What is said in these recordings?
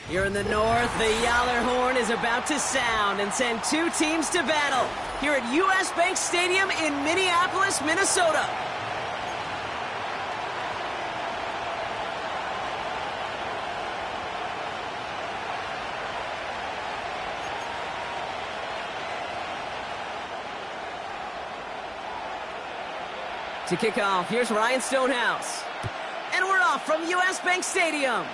Here in the north, the Yaller horn is about to sound and send two teams to battle here at US Bank Stadium in Minneapolis, Minnesota. To kick off, here's Ryan Stonehouse. And we're off from US Bank Stadium.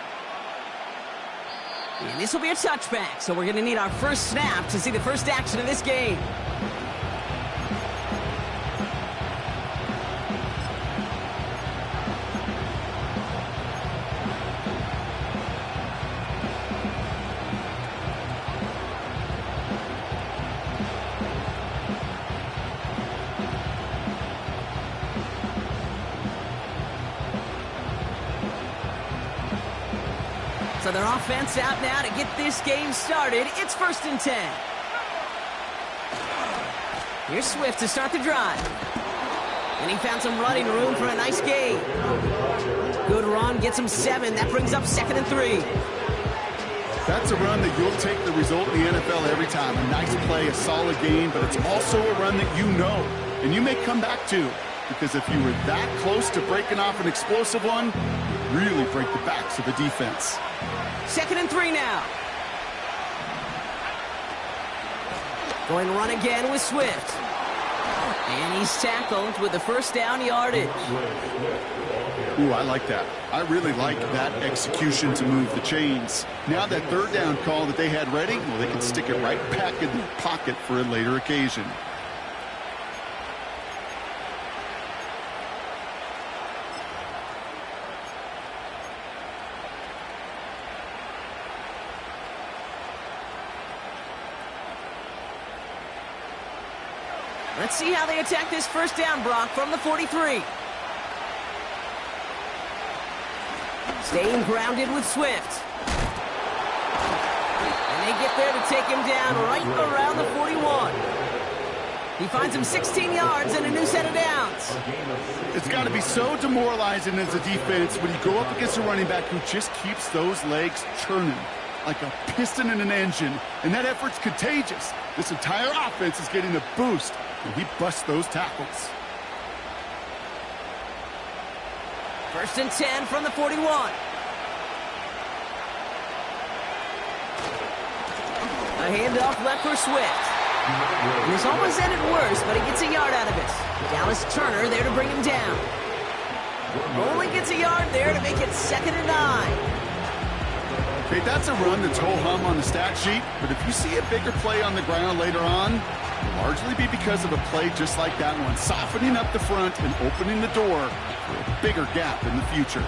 And this will be a touchback, so we're going to need our first snap to see the first action of this game. So their offense out now to get this game started. It's 1st and 10. Here's Swift to start the drive. And he found some running room for a nice gain. Good run, gets him 7. That brings up 2nd and 3. That's a run that you'll take the result in the NFL every time. A nice play, a solid game, but it's also a run that you know, and you may come back to. Because if you were that close to breaking off an explosive one, you really break the backs of the defense. 2nd and 3 now. Going run again with Swift. And he's tackled with the first down yardage. Ooh, I like that. I really like that execution to move the chains. Now that 3rd down call that they had ready, well, they can stick it right back in their pocket for a later occasion. Let's see how they attack this first down, Brock, from the 43. Staying grounded with Swift. And they get there to take him down right around the 41. He finds him 16 yards and a new set of downs. It's got to be so demoralizing as a defense when you go up against a running back who just keeps those legs churning like a piston in an engine. And that effort's contagious. This entire offense is getting a boost. And he busts those tackles. 1st and 10 from the 41. A handoff left for Swift. And this almost ended worse, but he gets a yard out of it. Dallas Turner there to bring him down. Only gets a yard there to make it 2nd and 9. Okay, that's a run that's ho-hum on the stat sheet, but if you see a bigger play on the ground later on, it'll largely be because of a play just like that one, softening up the front and opening the door for a bigger gap in the future.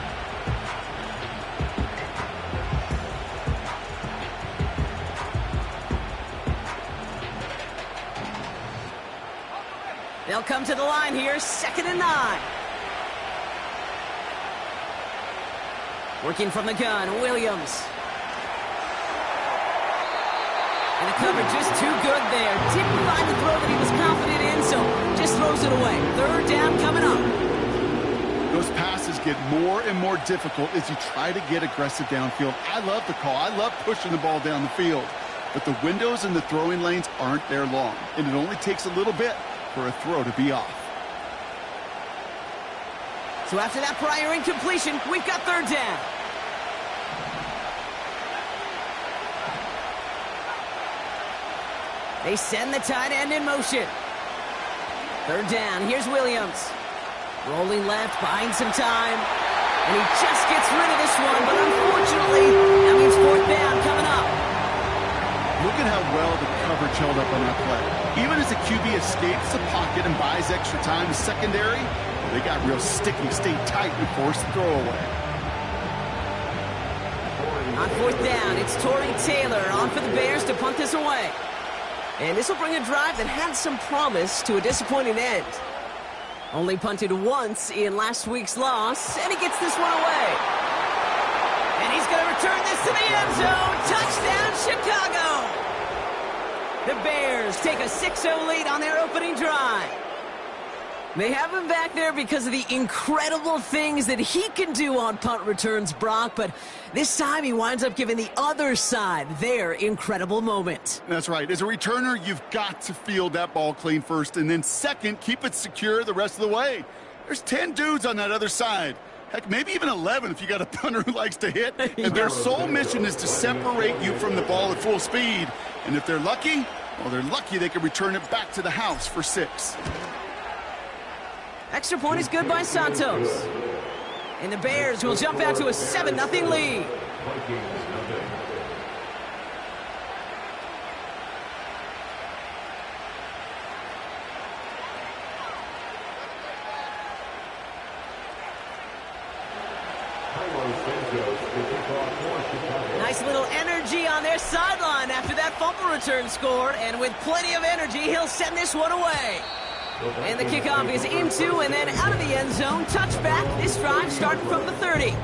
They'll come to the line here, 2nd and 9. Working from the gun, Williams. And the coverage just too good there. Didn't find the throw that he was confident in, so just throws it away. 3rd down coming up. Those passes get more and more difficult as you try to get aggressive downfield. I love the call. I love pushing the ball down the field. But the windows in the throwing lanes aren't there long, and it only takes a little bit for a throw to be off. So after that prior incompletion, we've got 3rd down. They send the tight end in motion. 3rd down, here's Williams. Rolling left, buying some time. And he just gets rid of this one, but unfortunately, that means 4th down coming up. Look at how well the coverage held up on that play. Even as the QB escapes the pocket and buys extra time, the secondary, they got real sticky, stayed tight, and forced the throw away. On 4th down, it's Torrey Taylor on for the Bears to punt this away. And this will bring a drive that had some promise to a disappointing end. Only punted once in last week's loss, and he gets this one away. And he's going to return this to the end zone. Touchdown, Chicago! The Bears take a 6-0 lead on their opening drive. They have him back there because of the incredible things that he can do on punt returns, Brock, but this time he winds up giving the other side their incredible moment. That's right. As a returner, you've got to field that ball clean first, and then second, keep it secure the rest of the way. There's 10 dudes on that other side. Heck, maybe even 11 if you got a punter who likes to hit. And their sole mission is to separate you from the ball at full speed. And if they're lucky, well, they're lucky they can return it back to the house for 6. Extra point is good by Santos. And the Bears will jump out to a 7-0 lead. Nice little energy on their sideline after that fumble return score. And with plenty of energy, he'll send this one away. And the kickoff is into and then out of the end zone. Touchback. This drive starting from the 30.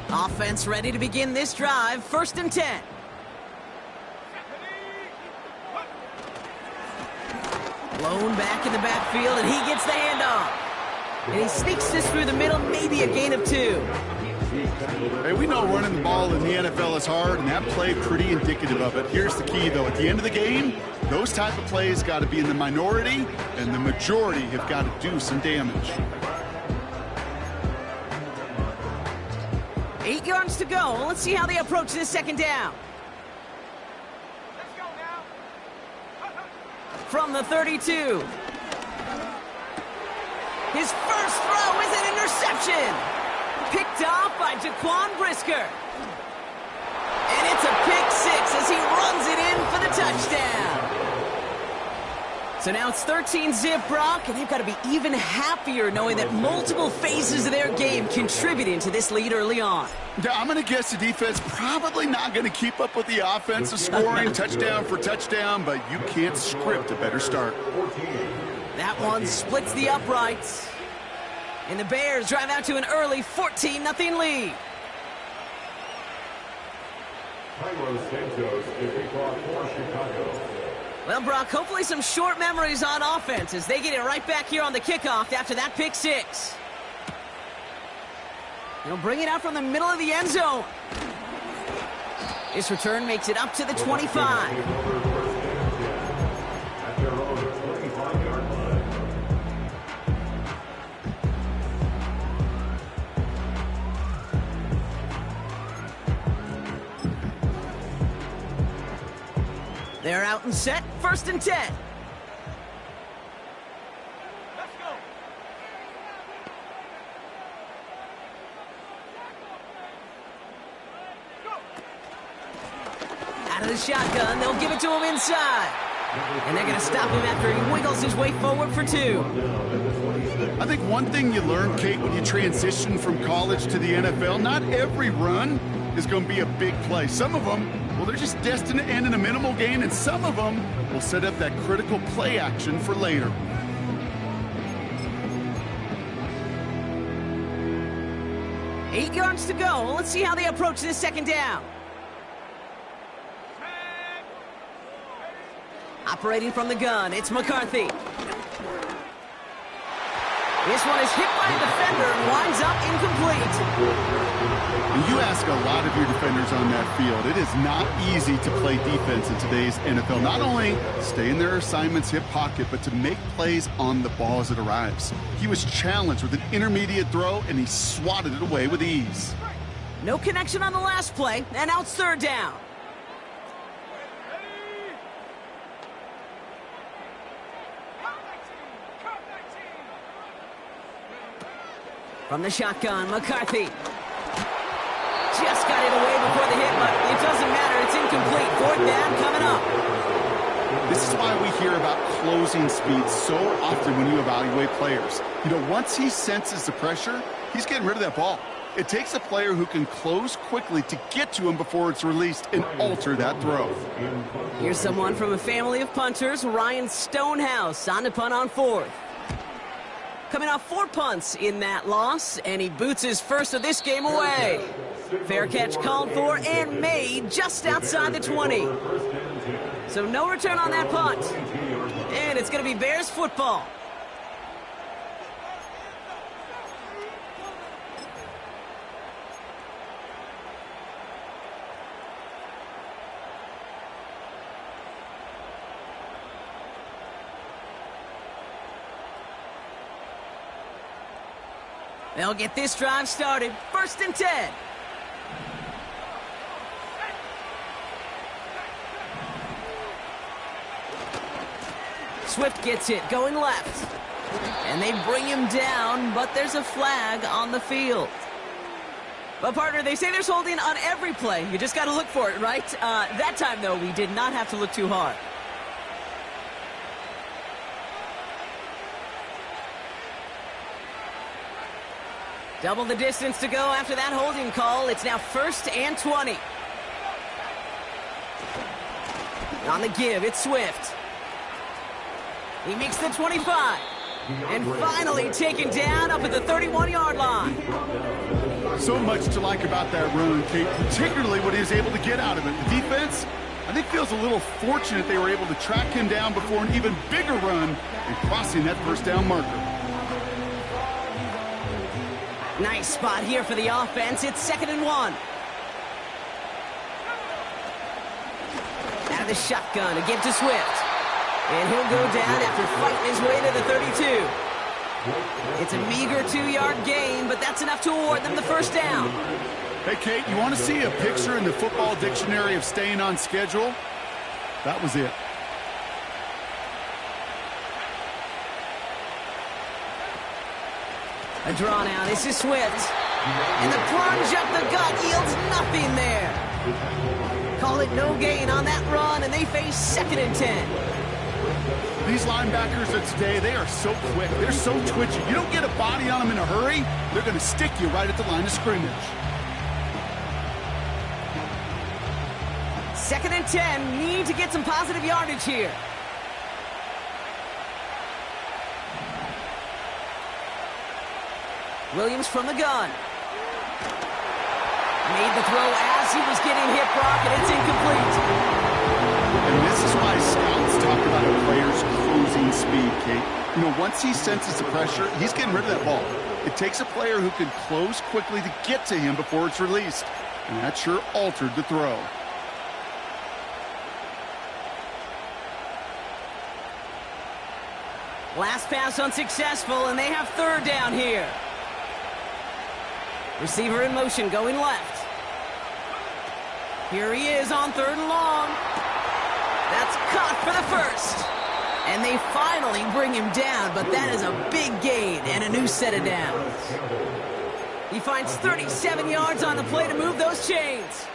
Offense ready to begin this drive. 1st and 10. Blown back in the backfield, and he gets the handoff. And he sneaks this through the middle, maybe a gain of 2. Hey, we know running the ball in the NFL is hard, and that play pretty indicative of it. Here's the key, though. At the end of the game, those type of plays got to be in the minority, and the majority have got to do some damage. 8 yards to go. Let's see how they approach this 2nd down. From the 32. His first throw is an interception. Picked off by Jaquan Brisker. And it's a pick 6 as he runs it in for the touchdown. So now it's 13-zip, Brock, and they've got to be even happier knowing that multiple phases of their game contributing to this lead early on. Yeah, I'm going to guess the defense probably not going to keep up with the offensive scoring touchdown for touchdown, but you can't script a better start. That one splits the uprights. And the Bears drive out to an early 14-0 lead. Well, Brock, hopefully some short memories on offense as they get it right back here on the kickoff after that pick 6. He'll bring it out from the middle of the end zone. This return makes it up to the 25. They're out and set. 1st and 10. Let's go. Out of the shotgun, they'll give it to him inside. And they're going to stop him after he wiggles his way forward for 2. I think one thing you learn, Kate, when you transition from college to the NFL, not every run is going to be a big play. Some of them, well, they're just destined to end in a minimal gain, and some of them will set up that critical play action for later. Eight yards to go. Let's see how they approach this 2nd down. Operating from the gun, it's McCarthy. This one is hit by a defender and winds up incomplete. And you ask a lot of your defenders on that field. It is not easy to play defense in today's NFL. Not only stay in their assignment's hip pocket, but to make plays on the ball as it arrives. He was challenged with an intermediate throw, and he swatted it away with ease. No connection on the last play, and now it's 3rd down. From the shotgun, McCarthy. Just got it away before the hit, but it doesn't matter. It's incomplete. 4th down coming up. This is why we hear about closing speed so often when you evaluate players. You know, once he senses the pressure, he's getting rid of that ball. It takes a player who can close quickly to get to him before it's released and alter that throw. Here's someone from a family of punters, Ryan Stonehouse, on to punt on fourth. Coming off 4 punts in that loss, and he boots his first of this game away. Fair catch called for and made just outside the 20. So no return on that punt. And it's going to be Bears football. They'll get this drive started. 1st and 10. Swift gets it, going left. And they bring him down, but there's a flag on the field. But, partner, they say there's holding on every play. You just got to look for it, right? That time, though, we did not have to look too hard. Double the distance to go after that holding call. It's now 1st and 20. On the give, it's Swift. He makes the 25. And finally taken down up at the 31-yard line. So much to like about that run, Kate, particularly what he was able to get out of it. The defense, I think, feels a little fortunate they were able to track him down before an even bigger run and crossing that 1st down marker. Nice spot here for the offense. It's 2nd and 1. Out of the shotgun, a give to Swift. And he'll go down after fighting his way to the 32. It's a meager 2-yard gain, but that's enough to award them the 1st down. Hey, Kate, you want to see a picture in the football dictionary of staying on schedule? That was it. A draw now. This is Swift. And the plunge up the gut yields nothing there. Call it no gain on that run, and they face 2nd and 10. These linebackers of today, they are so quick. They're so twitchy. You don't get a body on them in a hurry, they're going to stick you right at the line of scrimmage. 2nd and 10. Need to get some positive yardage here. Williams from the gun. Made the throw as he was getting hit, Brock, and it's incomplete. And this is why scouts talk about a player's closing speed, Kate. You know, once he senses the pressure, he's getting rid of that ball. It takes a player who can close quickly to get to him before it's released. And that sure altered the throw. Last pass unsuccessful, and they have 3rd down here. Receiver in motion, going left. Here he is on 3rd and long. That's caught for the 1st. And they finally bring him down, but that is a big gain and a new set of downs. He finds 37 yards on the play to move those chains.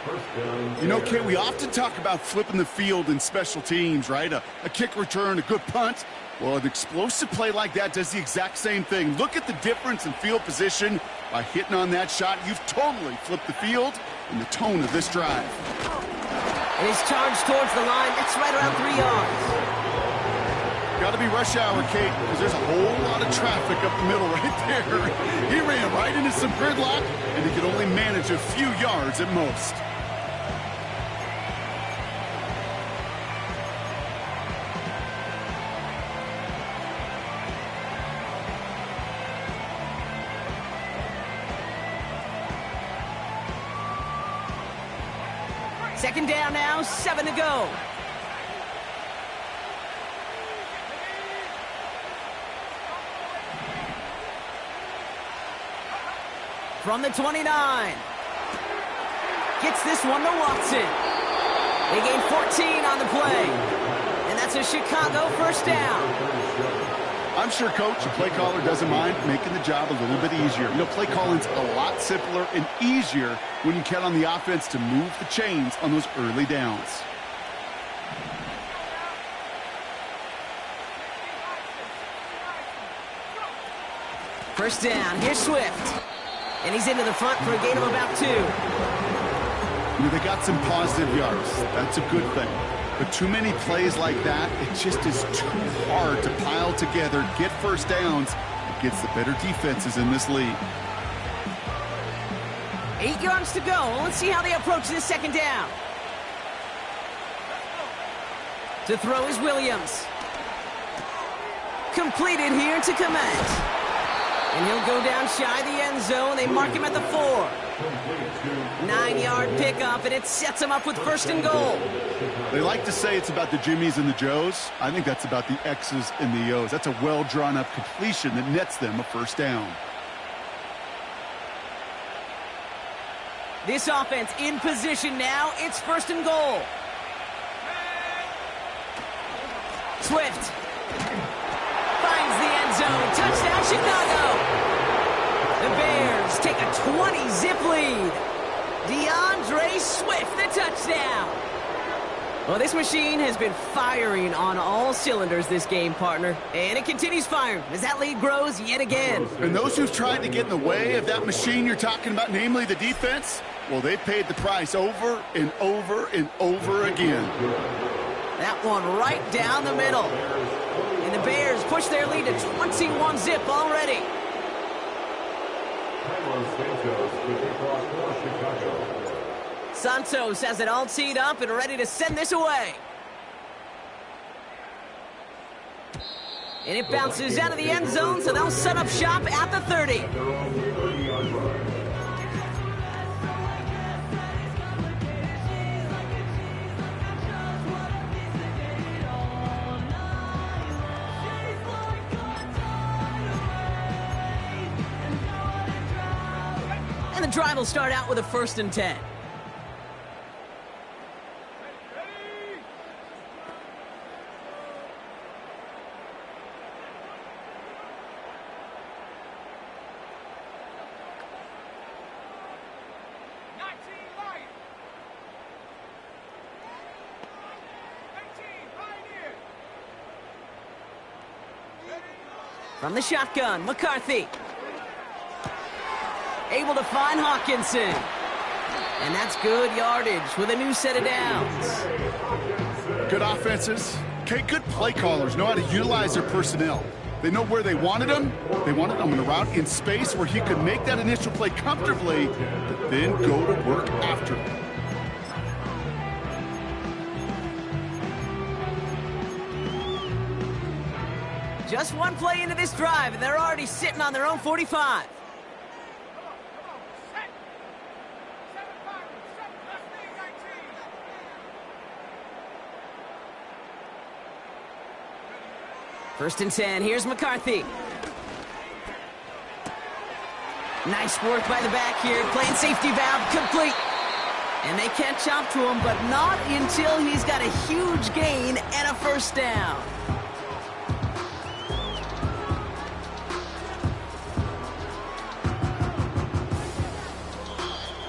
You know, Kate, we often talk about flipping the field in special teams, right? A kick return, a good punt. Well, an explosive play like that does the exact same thing. Look at the difference in field position. By hitting on that shot, you've totally flipped the field and the tone of this drive. And his charge towards the line, that's right around 3 yards. Got to be rush hour, Kate, because there's a whole lot of traffic up the middle right there. He ran right into some gridlock, and he could only manage a few yards at most. Second down now, 7 to go. From the 29. Gets this one to Watson. They gain 14 on the play. And that's a Chicago 1st down. I'm sure, Coach, the play caller doesn't mind making the job a little bit easier. You know, play calling's a lot simpler and easier when you count on the offense to move the chains on those early downs. First down, here's Swift. And he's into the front for a gain of about 2. They got some positive yards. That's a good thing. But too many plays like that, it just is too hard to pile together, get first downs against the better defenses in this league. 8 yards to go. Let's see how they approach this second down. To throw is Williams. Completed here to Gaml. And he'll go down shy the end zone. They mark him at the 4. 9-yard pickup, and it sets him up with first and goal. They like to say it's about the Jimmies and the Joes. I think that's about the X's and the O's. That's a well-drawn-up completion that nets them a first down. This offense in position now. It's first and goal. Swift finds the end zone. Touchdown, Chicago. The Bears take a 20-zip lead. DeAndre Swift, the touchdown. Well, this machine has been firing on all cylinders this game, partner. And it continues firing as that lead grows yet again. And those who've tried to get in the way of that machine you're talking about, namely the defense, well, they've paid the price over and over and over again. That one right down the middle. And the Bears push their lead to 21-zip already. Santos has it all teed up and ready to send this away. And it bounces out of the end zone, so they'll set up shop at the 30. And the drive will start out with a 1st and 10. From the shotgun, McCarthy. Able to find Hawkinson. And that's good yardage with a new set of downs. Good offenses. Okay, good play callers know how to utilize their personnel. They know where they wanted him. They wanted him in a route in space where he could make that initial play comfortably, but then go to work after it. Just one play into this drive, and they're already sitting on their own 45. First and 10, here's McCarthy. Nice work by the back here, playing safety valve complete. And they catch up to him, but not until he's got a huge gain and a first down.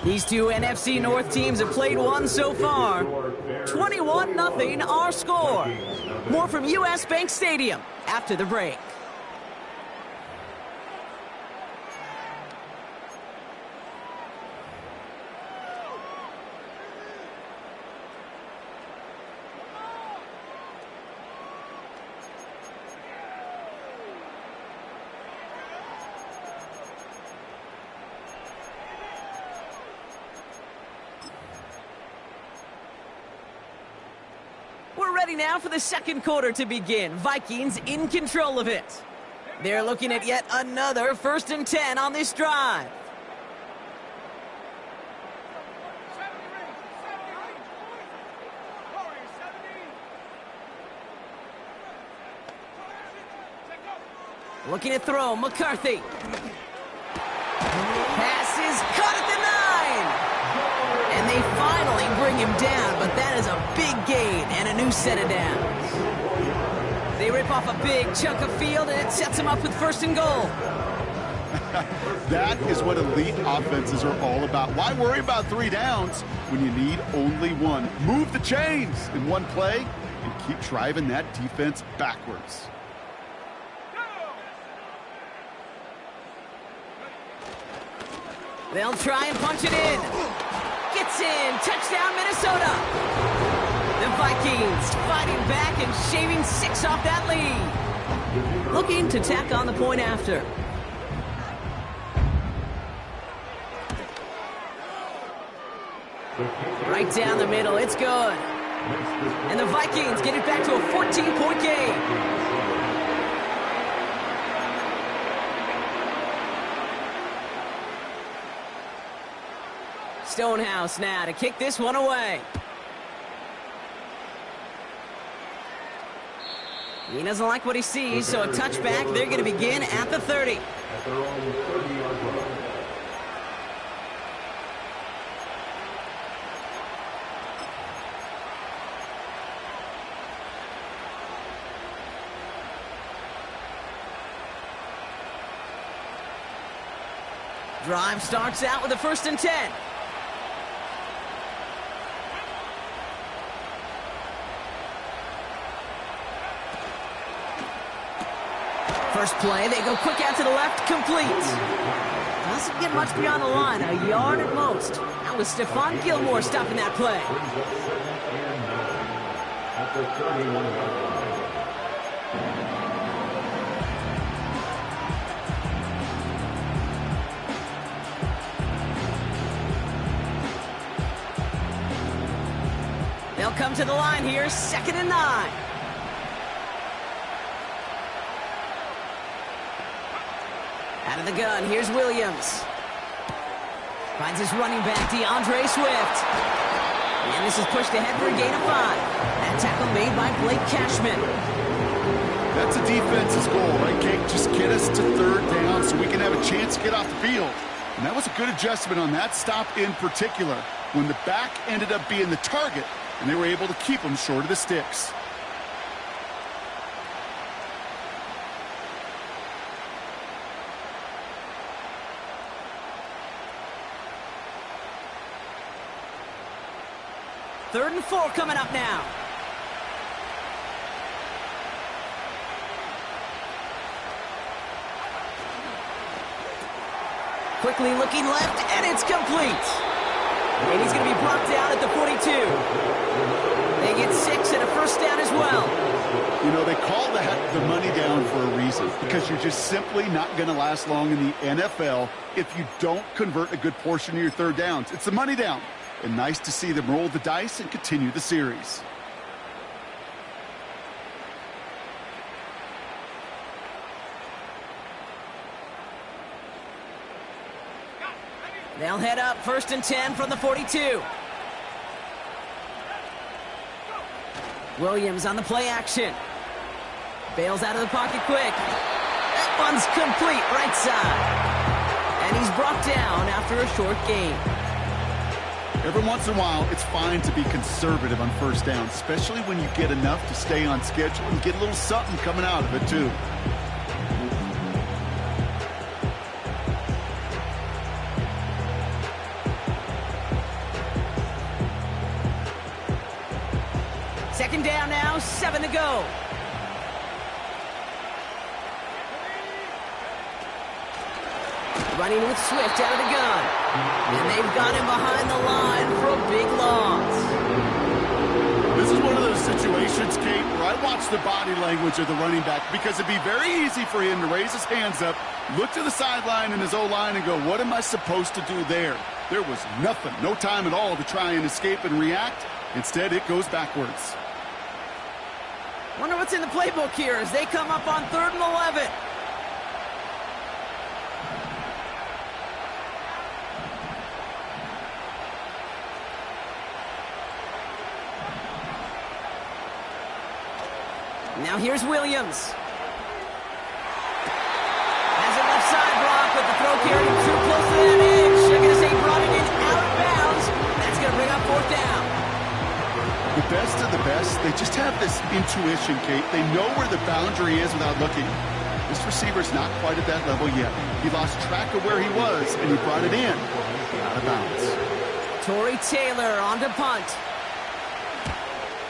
These two NFC North teams have played one so far. 21-0 our score. More from US Bank Stadium after the break. We're ready now for the second quarter to begin. Vikings in control of it. They're looking at yet another 1st and 10 on this drive. Looking to throw, McCarthy. Pass is caught at the 9. And they finally bring him down, but that is a big gain and a new set of downs. They rip off a big chunk of field, and it sets them up with 1st and goal. That is what elite offenses are all about. Why worry about 3 downs when you need only 1? Move the chains in one play and keep driving that defense backwards. They'll try and punch it in. Gets in. Touchdown, Minnesota. The Vikings fighting back and shaving 6 off that lead. Looking to tack on the point after. Right down the middle. It's good. And the Vikings get it back to a 14-point game. Stonehouse now to kick this one away. He doesn't like what he sees, so a touchback. They're going to begin at the 30. At their own 30-yard line. Drive starts out with a 1st and 10. First play, they go quick out to the left, complete. Doesn't get much beyond the line, a yard at most. That was Stephon Gilmore stopping that play. At the 31-yard line. They'll come to the line here, 2nd and 9. Out of the gun, here's Williams. Finds his running back, DeAndre Swift. And this is pushed ahead for a gain of 5. That tackle made by Blake Cashman. That's a defense's goal, right, Kate? Just get us to 3rd down so we can have a chance to get off the field. And that was a good adjustment on that stop in particular, when the back ended up being the target, and they were able to keep him short of the sticks. Third and 4 coming up now. Quickly looking left, and it's complete. And he's going to be brought down at the 42. They get 6 and a 1st down as well. You know, they call that the money down for a reason, because you're just simply not going to last long in the NFL if you don't convert a good portion of your 3rd downs. It's the money down. And nice to see them roll the dice and continue the series. They'll head up 1st and 10 from the 42. Williams on the play action. Bails out of the pocket quick. That one's complete right side. And he's brought down after a short gain. Every once in a while, it's fine to be conservative on 1st down, especially when you get enough to stay on schedule and get a little something coming out of it, too. Second down now, 7 to go. Running with Swift out of the gun. And they've got him behind the line for a big loss. This is one of those situations, Kate, where I watch the body language of the running back, because it'd be very easy for him to raise his hands up, look to the sideline in his O-line and go, what am I supposed to do there? There was nothing, no time at all to try and escape and react. Instead, it goes backwards. Wonder what's in the playbook here as they come up on 3rd and 11. Now here's Williams. Has a left side block, but the throw carried too close to that edge. They're going to say brought it in out of bounds. That's going to bring up 4th down. The best of the best, they just have this intuition, Kate. They know where the boundary is without looking. This receiver's not quite at that level yet. He lost track of where he was, and he brought it in out of bounds. Torrey Taylor on to punt.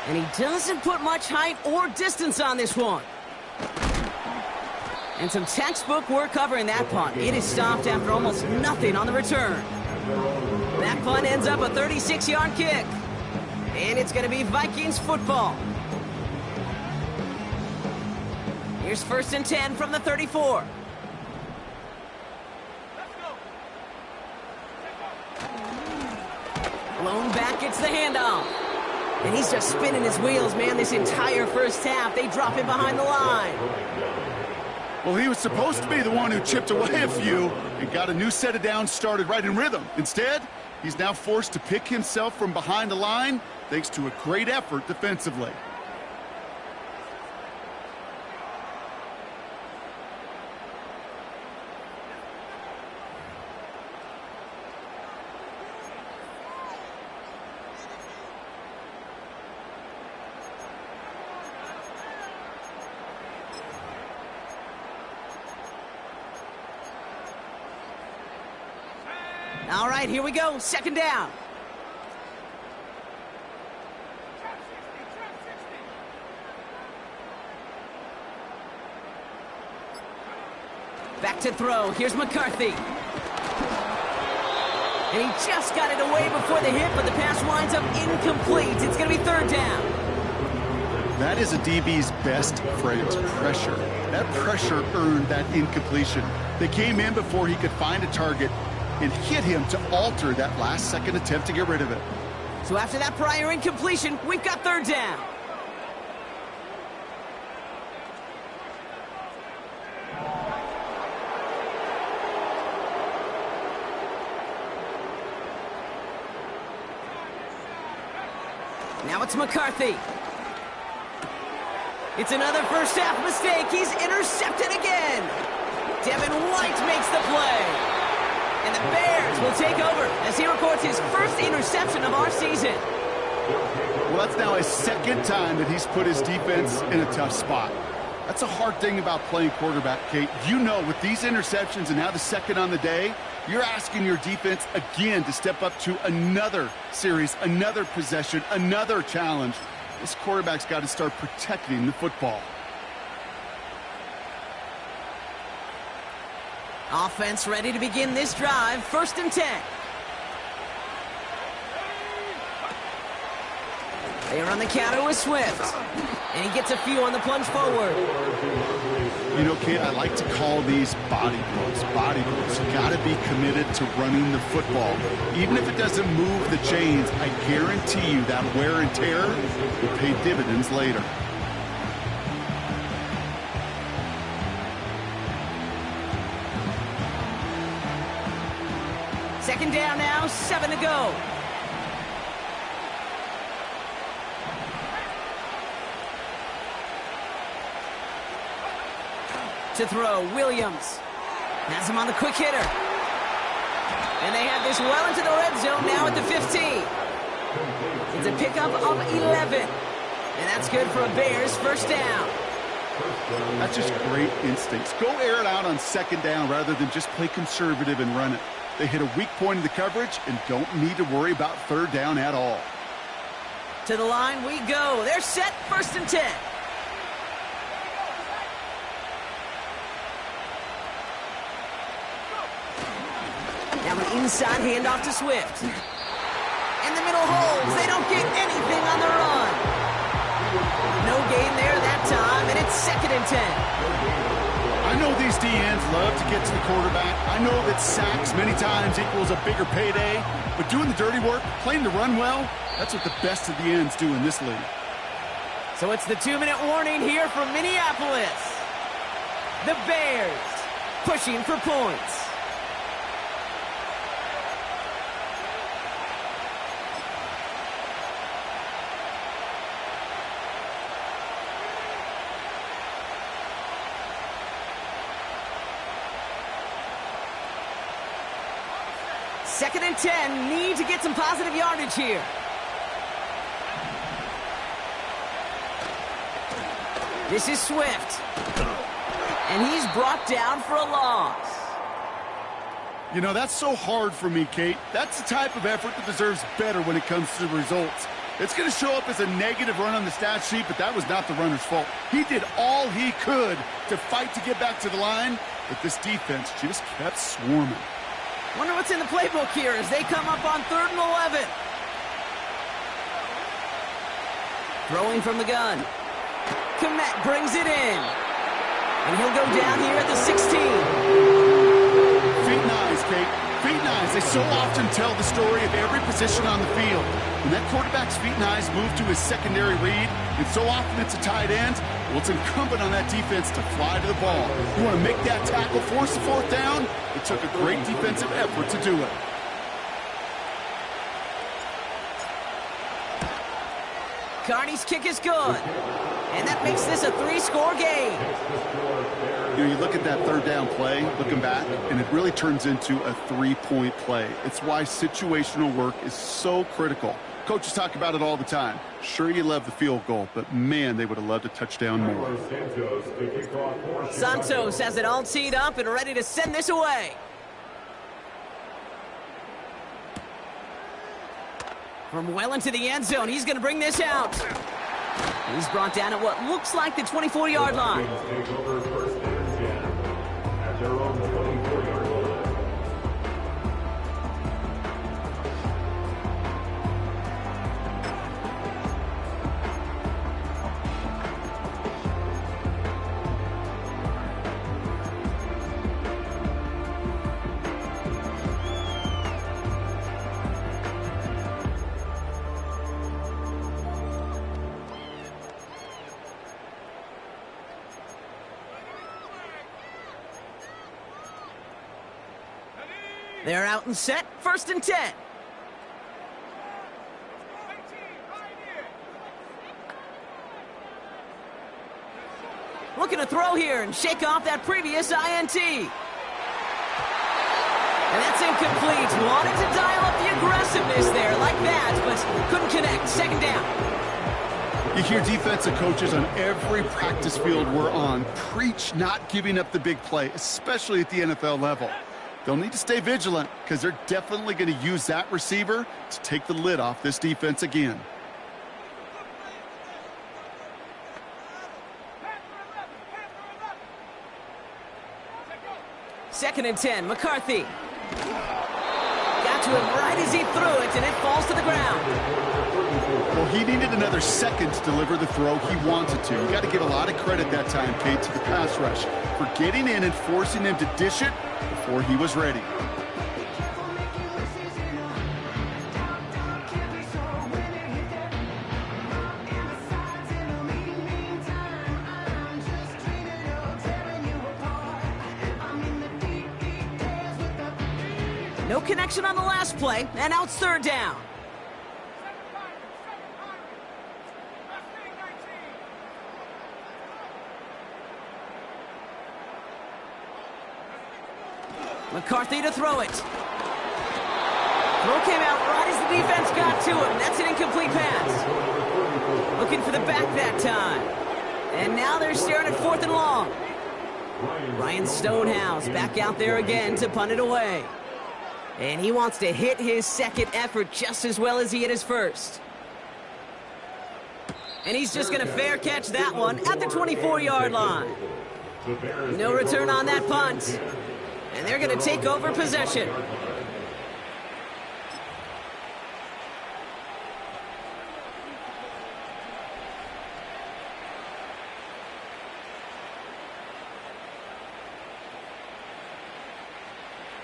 And he doesn't put much height or distance on this one. And some textbook work covering that punt. It is stopped after almost nothing on the return. That punt ends up a 36-yard kick. And it's going to be Vikings football. Here's 1st and 10 from the 34. Blown back gets the handoff. And he's just spinning his wheels, man, this entire first half. They drop him behind the line. Well, he was supposed to be the one who chipped away a few and got a new set of downs started right in rhythm. Instead, he's now forced to pick himself from behind the line thanks to a great effort defensively. All right, here we go. 2nd down. Back to throw. Here's McCarthy. And he just got it away before the hit, but the pass winds up incomplete. It's going to be 3rd down. That is a DB's best friend, pressure. That pressure earned that incompletion. They came in before he could find a target and hit him to alter that last-second attempt to get rid of it. So after that prior incompletion, we've got 3rd down. Now it's McCarthy. It's another first-half mistake. He's intercepted again. Devin White makes the play. And the Bears will take over as he records his first interception of our season. Well, that's now his 2nd time that he's put his defense in a tough spot. That's a hard thing about playing quarterback, Kate. You know, with these interceptions and now the 2nd on the day, you're asking your defense again to step up to another series, another possession, another challenge. This quarterback's got to start protecting the football. Offense ready to begin this drive. 1st and 10. They run the counter with Swift. And he gets a few on the plunge forward. You know, Kate, I like to call these body blows. Body blows. You got to be committed to running the football. Even if it doesn't move the chains, I guarantee you that wear and tear will pay dividends later. Second down now, 7 to go. To throw, Williams. Has him on the quick hitter. And they have this well into the red zone now at the 15. It's a pickup of 11. And that's good for a Bears first down. That's just great instincts. Go air it out on 2nd down rather than just play conservative and run it. They hit a weak point in the coverage and don't need to worry about 3rd down at all. To the line we go. They're set, 1st and 10. Now an inside handoff to Swift. And the middle holds. They don't get anything on the run. No gain there that time, and it's 2nd and 10. I know these DNs love to get to the quarterback. I know that sacks many times equals a bigger payday, but doing the dirty work, playing the run well, that's what the best of the ends do in this league. So it's the 2-minute warning here from Minneapolis. The Bears pushing for points. Second and 10, need to get some positive yardage here. This is Swift. And he's brought down for a loss. You know, that's so hard for me, Kate. That's the type of effort that deserves better when it comes to the results. It's going to show up as a negative run on the stat sheet, but that was not the runner's fault. He did all he could to fight to get back to the line, but this defense just kept swarming. Wonder what's in the playbook here as they come up on 3rd and 11. Throwing from the gun. Komet brings it in. And he'll go down here at the 16. Feet and eyes, Kate. Feet and eyes. They so often tell the story of every position on the field. When that quarterback's feet and eyes move to his secondary read, and so often it's a tight end, well, it's incumbent on that defense to fly to the ball. You want to make that tackle, force the 4th down? It took a great defensive effort to do it. Carney's kick is good. And that makes this a 3-score game. You know, you look at that 3rd down play, looking back, and it really turns into a 3-point play. It's why situational work is so critical. Coaches talk about it all the time. Sure, you love the field goal, but man, they would have loved a touchdown more. Santos has it all teed up and ready to send this away. From well into the end zone, he's going to bring this out. He's brought down at what looks like the 24-yard line. Take over 1st and 10 at their own 24-yard line. They're out and set, 1st and 10. Looking to throw here and shake off that previous INT. And that's incomplete. Wanted to dial up the aggressiveness there like that, but couldn't connect. 2nd down. You hear defensive coaches on every practice field we're on preach not giving up the big play, especially at the NFL level. They'll need to stay vigilant because they're definitely going to use that receiver to take the lid off this defense again. Second and 10, McCarthy. Got to him right as he threw it, and it falls to the ground. Well, he needed another second to deliver the throw he wanted to. You got to give a lot of credit that time, Kate, to the pass rush for getting in and forcing him to dish it before he was ready. No connection on the last play, and now it's 3rd down. McCarthy to throw it. Throw came out right as the defense got to him. That's an incomplete pass. Looking for the back that time. And now they're staring at 4th and long. Ryan Stonehouse back out there again to punt it away. And he wants to hit his 2nd effort just as well as he hit his 1st. And he's just going to fair catch that one at the 24-yard line. No return on that punt. And they're going to take over possession.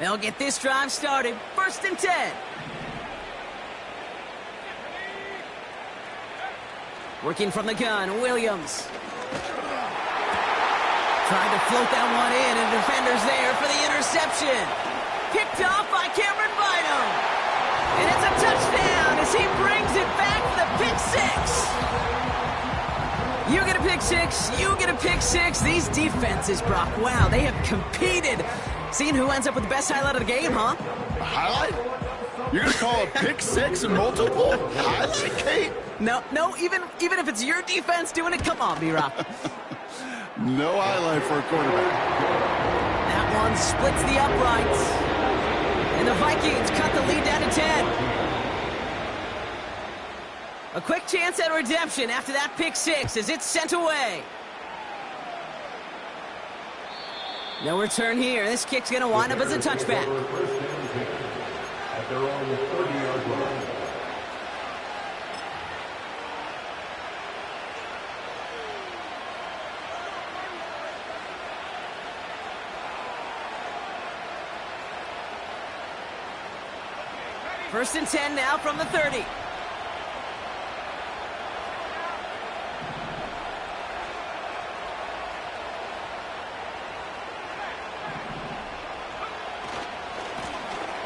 They'll get this drive started. 1st and 10. Working from the gun, Williams. Trying to float that one in, and defender's there for the interception. Picked off by Cameron Bynum. And it's a touchdown as he brings it back for the pick 6. You get a pick 6, you get a pick 6. These defenses, Brock, wow, they have competed. Seeing who ends up with the best highlight of the game, huh? A highlight? You're going to call a pick 6 and multiple highlight, Kate? No, even if it's your defense doing it, come on, B-Rock. No highlight for a quarterback. That one splits the uprights. And the Vikings cut the lead down to 10. A quick chance at redemption after that pick six as it's sent away. No return here. This kick's going to wind up as a touchback. At their own 30-yard line. First and 10 now from the 30.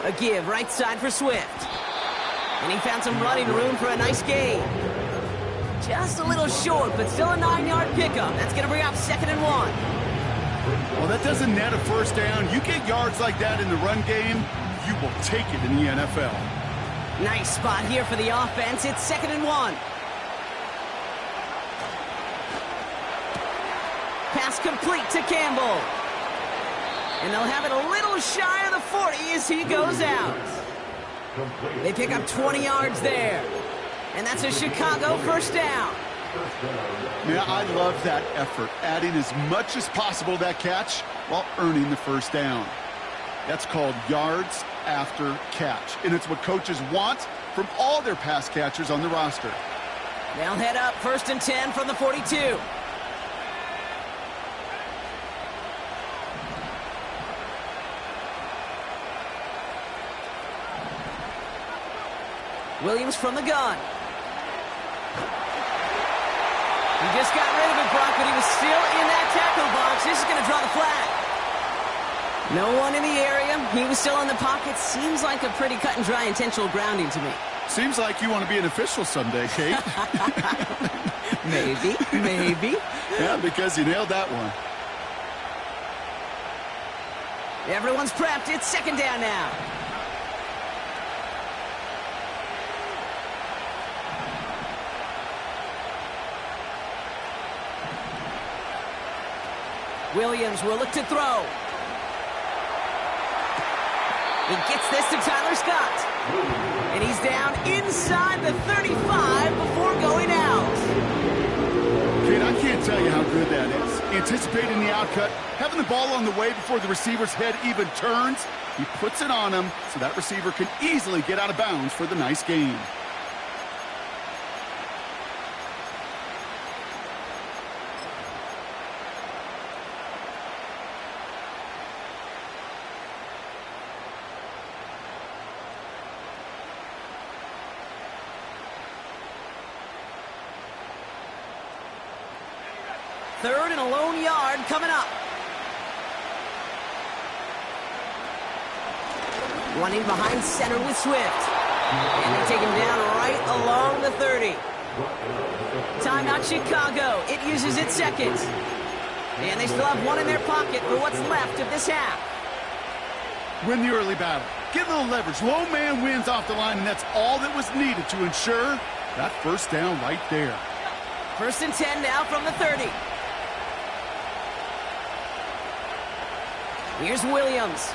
A give right side for Swift. And he found some running room for a nice gain. Just a little short, but still a 9-yard pickup. That's going to bring up 2nd and 1. Well, that doesn't net a first down. You get yards like that in the run game, you will take it in the NFL. Nice spot here for the offense. It's 2nd and 1. Pass complete to Gaml. And they'll have it a little shy of the 40 as he goes out. They pick up 20 yards there. And that's a Chicago first down. Man, I love that effort, adding as much as possible to that catch while earning the first down. That's called yards after catch. And it's what coaches want from all their pass catchers on the roster. They'll head up 1st and 10 from the 42. Williams from the gun. He just got rid of it, Brock, but he was still in that tackle box. This is going to draw the flag. No one in the area. He was still in the pocket. Seems like a pretty cut and dry intentional grounding to me. Seems like you want to be an official someday, Kate. Maybe. Yeah, because you nailed that one. Everyone's prepped. It's 2nd down now. Williams will look to throw. He gets this to Tyler Scott. And he's down inside the 35 before going out. Kate, I can't tell you how good that is. Anticipating the outcut, having the ball on the way before the receiver's head even turns. He puts it on him so that receiver can easily get out of bounds for the nice gain. Third and a lone yard coming up. Running behind center with Swift. And they take him down right along the 30. Timeout Chicago. It uses its second. And they still have one in their pocket for what's left of this half. Win the early battle. Get a little leverage. Low man wins off the line, and that's all that was needed to ensure that first down right there. 1st and 10 now from the 30. Here's Williams.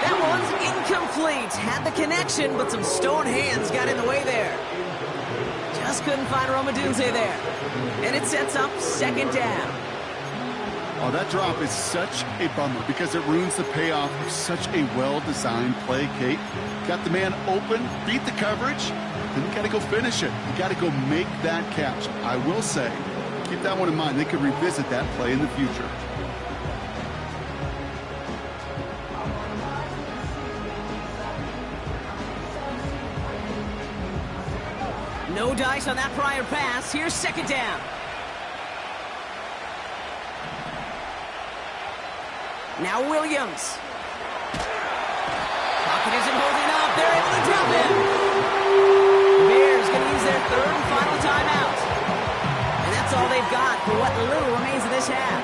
That one's incomplete. Had the connection, but some stone hands got in the way there. Just couldn't find Romadunze there. And it sets up 2nd down. Oh, that drop is such a bummer because it ruins the payoff of such a well-designed play, Kate. Got the man open, beat the coverage, then you got to go finish it. You got to go make that catch. I will say, keep that one in mind. They could revisit that play in the future. No dice on that prior pass. Here's 2nd down. Now Williams. Pocket isn't holding up. They're able to drop him. The Bears going to use their 3rd and final timeout. And that's all they've got for what little remains of this half.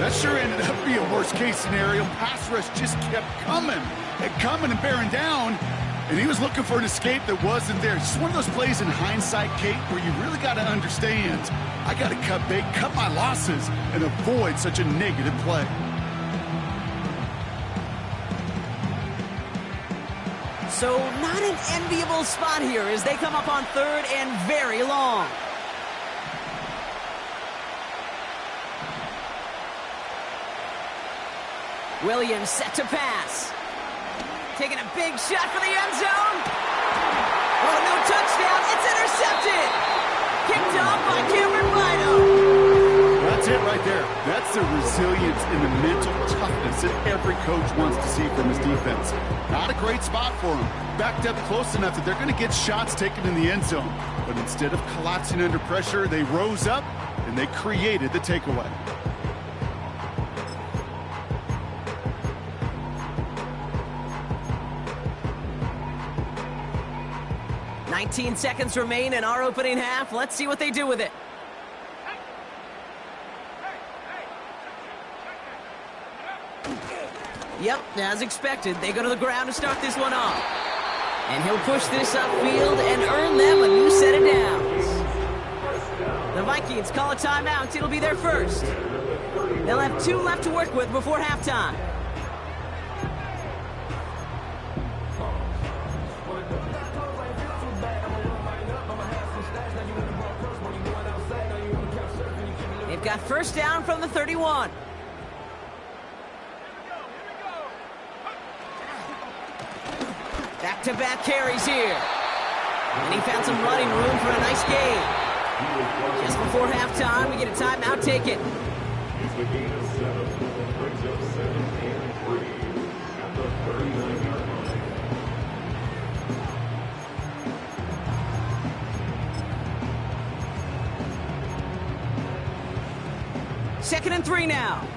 That sure ended up being a worst-case scenario. Pass rush just kept coming and bearing down. And he was looking for an escape that wasn't there. It's just one of those plays in hindsight, Kate, where you really got to understand, I got to cut bait, cut my losses, and avoid such a negative play. So not an enviable spot here as they come up on third and very long. Williams set to pass. Taking a big shot for the end zone. Oh, no touchdown. It's intercepted. Kicked off by Cameron Bino. That's it right there. That's the resilience and the mental toughness that every coach wants to see from his defense. Not a great spot for him. Backed up close enough that they're going to get shots taken in the end zone. But instead of collapsing under pressure, they rose up and they created the takeaway. 19 seconds remain in our opening half. Let's see what they do with it. Yep, as expected, they go to the ground to start this one off. And he'll push this upfield and earn them a new set of downs. The Vikings call a timeout. It'll be their first. They'll have 2 left to work with before halftime. They've got first down from the 31. Back-to-back carries here. And he found some running room for a nice gain. Just before halftime, we get a timeout taken. It's a gain of 7. Brings up 7 and 3 at the 39-yard line. Second and 3 now.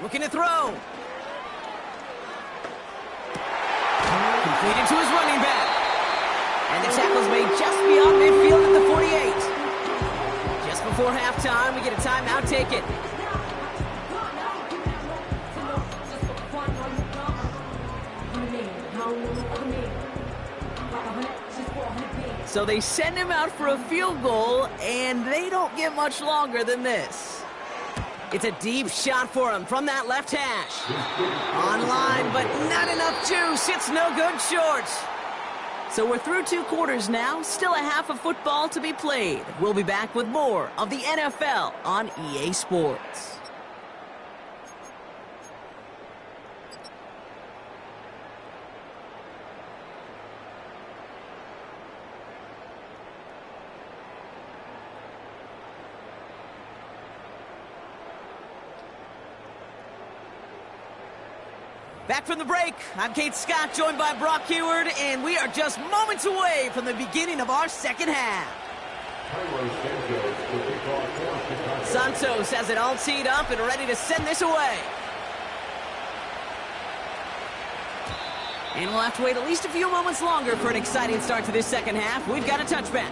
Looking to throw. Completed to his running back. And the tackle's made just beyond midfield at the 48. Just before halftime, we get a timeout taken. So they send him out for a field goal, and they don't get much longer than this. It's a deep shot for him from that left hash. Online, but not enough juice. It's no good short. So we're through 2 quarters now. Still a half of football to be played. We'll be back with more of the NFL on EA Sports. Back from the break, I'm Kate Scott, joined by Brock Heward, and we are just moments away from the beginning of our second half. Santos has it all teed up and ready to send this away. And we'll have to wait at least a few moments longer for an exciting start to this second half. We've got a touchback.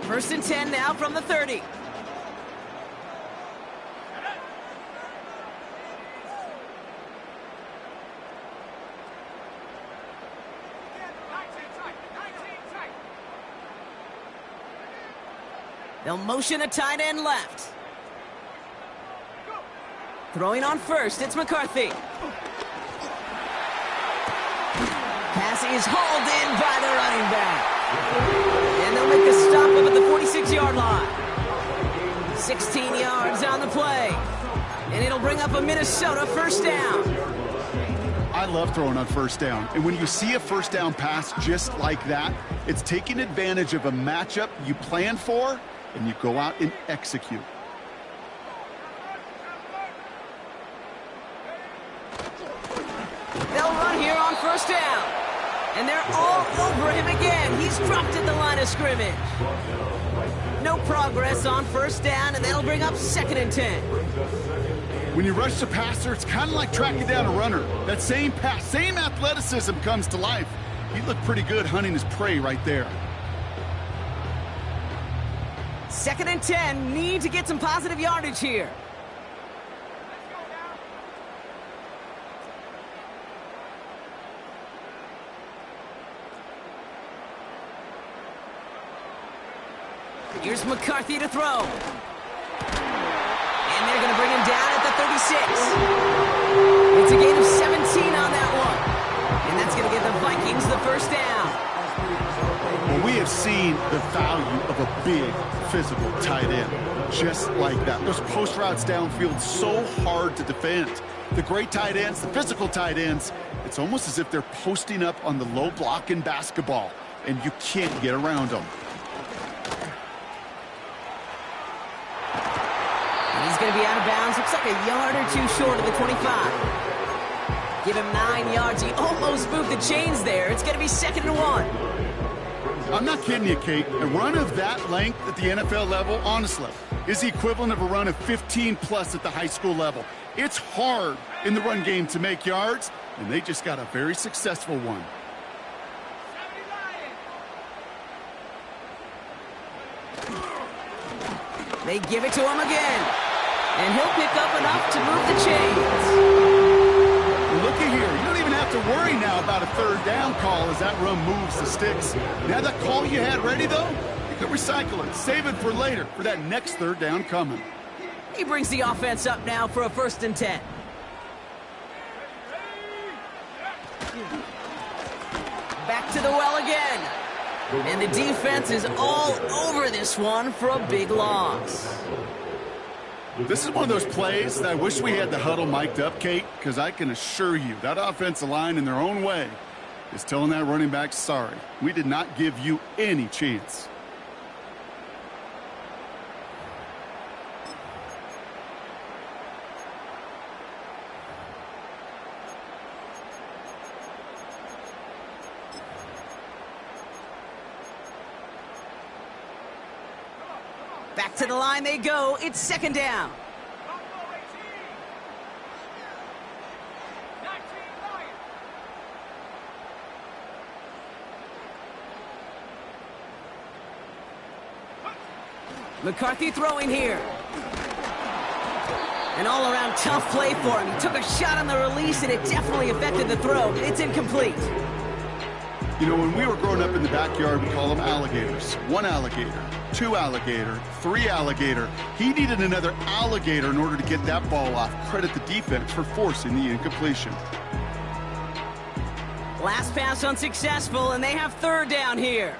First and 10 now from the 30. They'll motion a tight end left. Throwing on first, it's McCarthy. Pass is hauled in by the running back. And they'll make the stop up at the 46-yard line. 16 yards on the play. And it'll bring up a Minnesota first down. I love throwing on first down. And when you see a first down pass just like that, it's taking advantage of a matchup you plan for, and you go out and execute. They'll run here on first down. And they're all over him again. He's dropped at the line of scrimmage. No progress on first down, and that'll bring up second and 10. When you rush the passer, it's kind of like tracking down a runner. That same pass, same athleticism comes to life. He looked pretty good hunting his prey right there. Second and 10, need to get some positive yardage here. Here's McCarthy to throw. And they're going to bring him down at the 36. It's a gain of 17 on that one. And that's going to give the Vikings the first down. Well, we have seen the value of a big physical tight end. Just like that. Those post routes downfield, so hard to defend. The great tight ends, the physical tight ends, it's almost as if they're posting up on the low block in basketball, and you can't get around them. And he's going to be out of bounds. Looks like a yard or two short of the 25. Give him 9 yards. He almost moved the chains there. It's going to be 2nd and 1. I'm not kidding you, Kate. A run of that length at the NFL level, honestly, is the equivalent of a run of 15+ at the high school level. It's hard in the run game to make yards, and they just got a very successful one. They give it to him again. And he'll pick up enough to move the chains. Looky here. You don't even have to worry now about a 3rd down call as that run moves the sticks. Now that call you had ready, though, you can recycle it. Save it for later for that next 3rd down coming. He brings the offense up now for a 1st and 10. Back to the well again. And the defense is all over this one for a big loss. This is one of those plays that I wish we had the huddle mic'd up, Kate, because I can assure you that offensive line in their own way is telling that running back, sorry, we did not give you any chance. Back to the line they go. It's 2nd down. McCarthy throwing here. An all-around tough play for him. He took a shot on the release, and it definitely affected the throw. It's incomplete. You know, when we were growing up in the backyard, we call them alligators. 1 alligator, 2 alligator, 3 alligator. He needed another alligator in order to get that ball off. Credit the defense for forcing the incompletion. Last pass unsuccessful, and they have 3rd down here.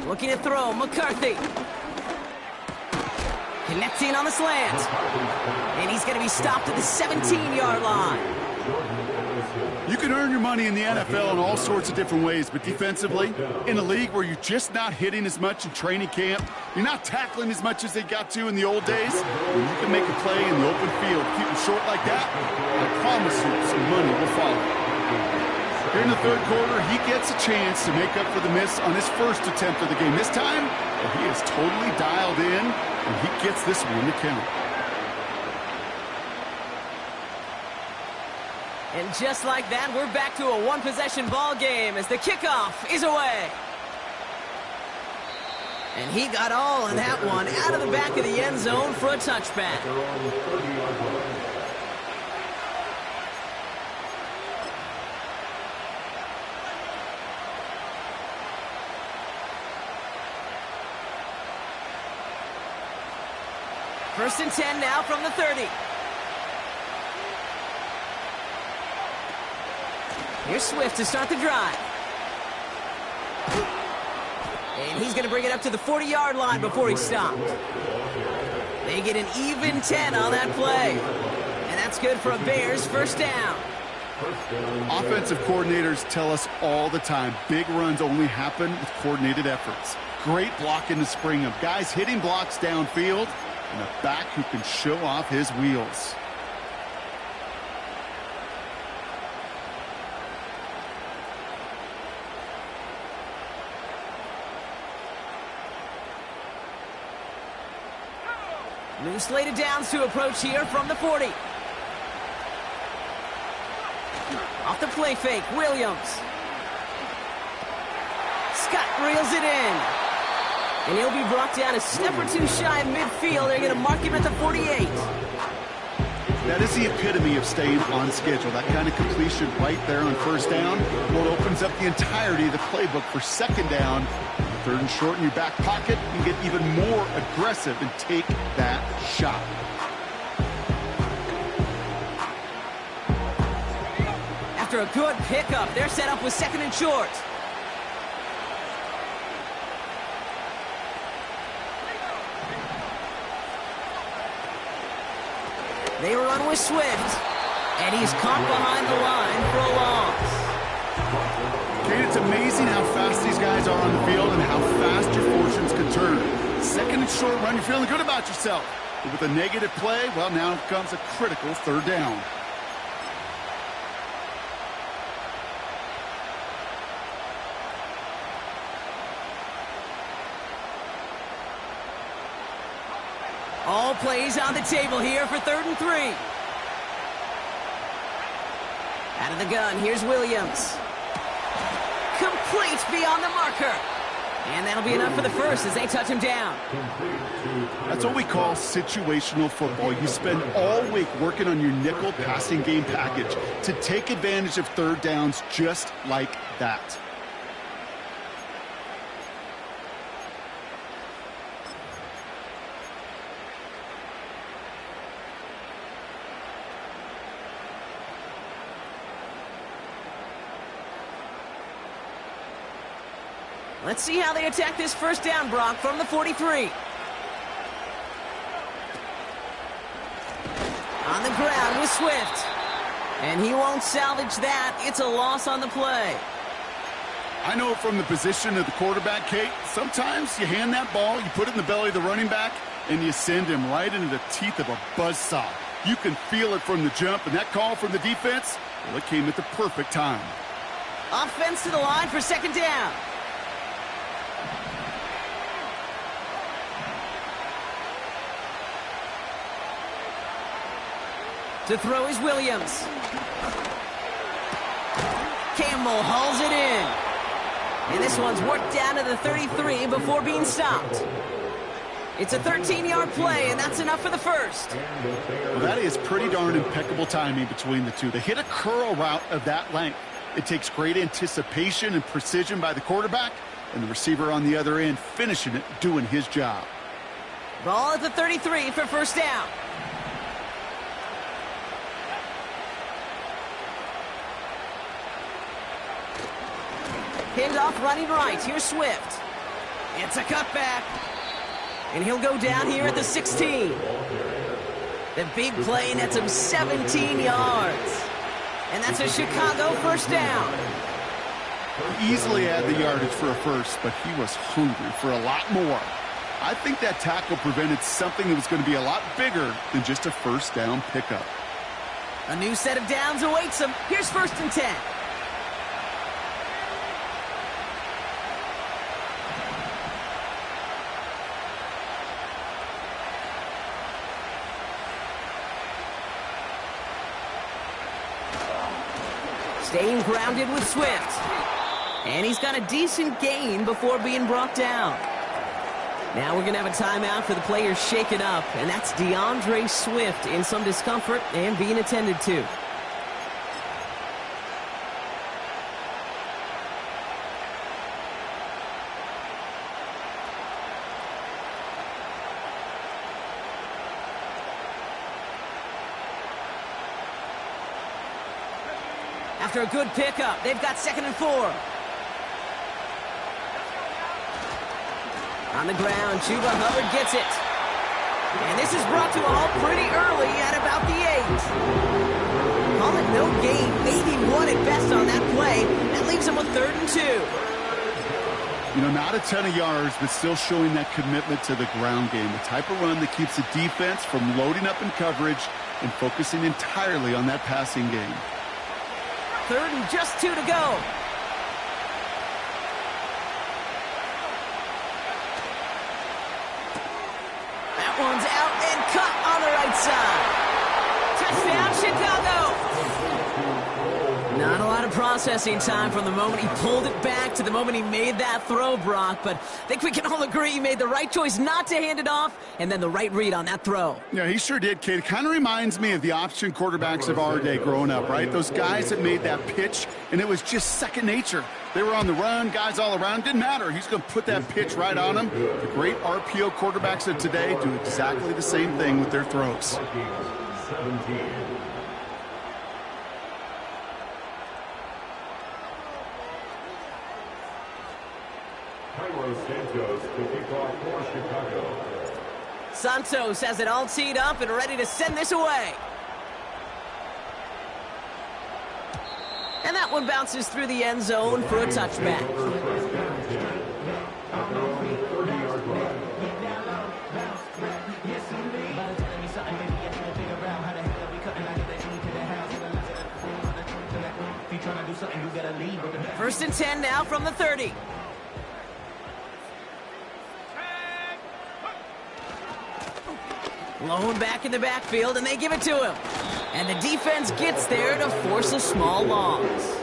Looking to throw, McCarthy. Connecting on the slant. And he's going to be stopped at the 17-yard line. You can earn your money in the NFL in all sorts of different ways, but defensively, in a league where you're just not hitting as much in training camp, you're not tackling as much as they got to in the old days, when you can make a play in the open field, keep it short like that, I promise you some money will follow. Here in the 3rd quarter, he gets a chance to make up for the miss on his 1st attempt of the game. This time, he is totally dialed in, and he gets this one to count. And just like that, we're back to a 1-possession ball game as the kickoff is away. And he got all of that one out of the back of the end zone for a touchback. First and 10 now from the 30. Here's Swift to start the drive. And he's going to bring it up to the 40-yard line before he's stopped. They get an even 10 on that play. And that's good for a Bears 1st down. Offensive coordinators tell us all the time, big runs only happen with coordinated efforts. Great blocking to spring them. Guys hitting blocks downfield, and a back who can show off his wheels. New slated downs to approach here from the 40. Off the play fake, Williams. Scott reels it in. And he'll be brought down a step or two shy of midfield. They're going to mark him at the 48. That is the epitome of staying on schedule. That kind of completion right there on first down. Well, it opens up the entirety of the playbook for second down. Third and short in your back pocket. You can get even more aggressive and take that shot. After a good pickup, they're set up with second and short. They run with Swift, and he's caught behind the line for a loss. Kate, it's amazing how fast these guys are on the field and how fast your fortunes can turn. Second and short run, you're feeling good about yourself. But with a negative play, well, now comes a critical third down. All plays on the table here for 3rd and 3. Out of the gun, here's Williams. Complete beyond the marker. And that'll be enough for the first as they touch him down. That's what we call situational football. You spend all week working on your nickel passing game package to take advantage of third downs just like that. Let's see how they attack this first down, Brock, from the 43. On the ground with Swift. And he won't salvage that. It's a loss on the play. I know from the position of the quarterback, Kate, sometimes you hand that ball, you put it in the belly of the running back, and you send him right into the teeth of a buzzsaw. You can feel it from the jump, and that call from the defense, well, it came at the perfect time. Offense to the line for second down. To throw is Williams. Gaml hauls it in. And this one's worked down to the 33 before being stopped. It's a 13-yard play, and that's enough for the first. Well, that is pretty darn impeccable timing between the two. They hit a curl route of that length. It takes great anticipation and precision by the quarterback, and the receiver on the other end finishing it, doing his job. Ball at the 33 for first down. Hand off running right. Here's Swift. It's a cutback. And he'll go down here at the 16. The big play nets him 17 yards. And that's a Chicago first down. Easily had the yardage for a first, but he was hungry for a lot more. I think that tackle prevented something that was going to be a lot bigger than just a first down pickup. A new set of downs awaits him. Here's 1st and 10. Staying grounded with Swift. And he's got a decent gain before being brought down. Now we're going to have a timeout for the players shaken up, and that's DeAndre Swift in some discomfort and being attended to. After a good pickup, they've got 2nd and 4. On the ground, Chuba Hubbard gets it. And this is brought to a halt pretty early at about the 8. Call it no gain, maybe 1 at best on that play. That leaves him with 3rd and 2. You know, not a ton of yards, but still showing that commitment to the ground game. The type of run that keeps the defense from loading up in coverage and focusing entirely on that passing game. 3rd and just 2 to go. That one's out and cut on the right side. Touchdown, Chicago. Not a lot of processing time from the moment he pulled it back to the moment he made that throw, Brock. But I think we can all agree he made the right choice not to hand it off, and then the right read on that throw. Yeah, he sure did, kid. Kind of reminds me of the option quarterbacks of our day growing up, right? Those guys that made that pitch, and it was just second nature. They were on the run, guys all around. Didn't matter. He's going to put that pitch right on them. The great RPO quarterbacks of today do exactly the same thing with their throws. 17. Santos to kick off for Chicago. Santos has it all teed up and ready to send this away. And that one bounces through the end zone for a touchback. First and 10 now from the 30. Lone back in the backfield, and they give it to him. And the defense gets there to force a small loss.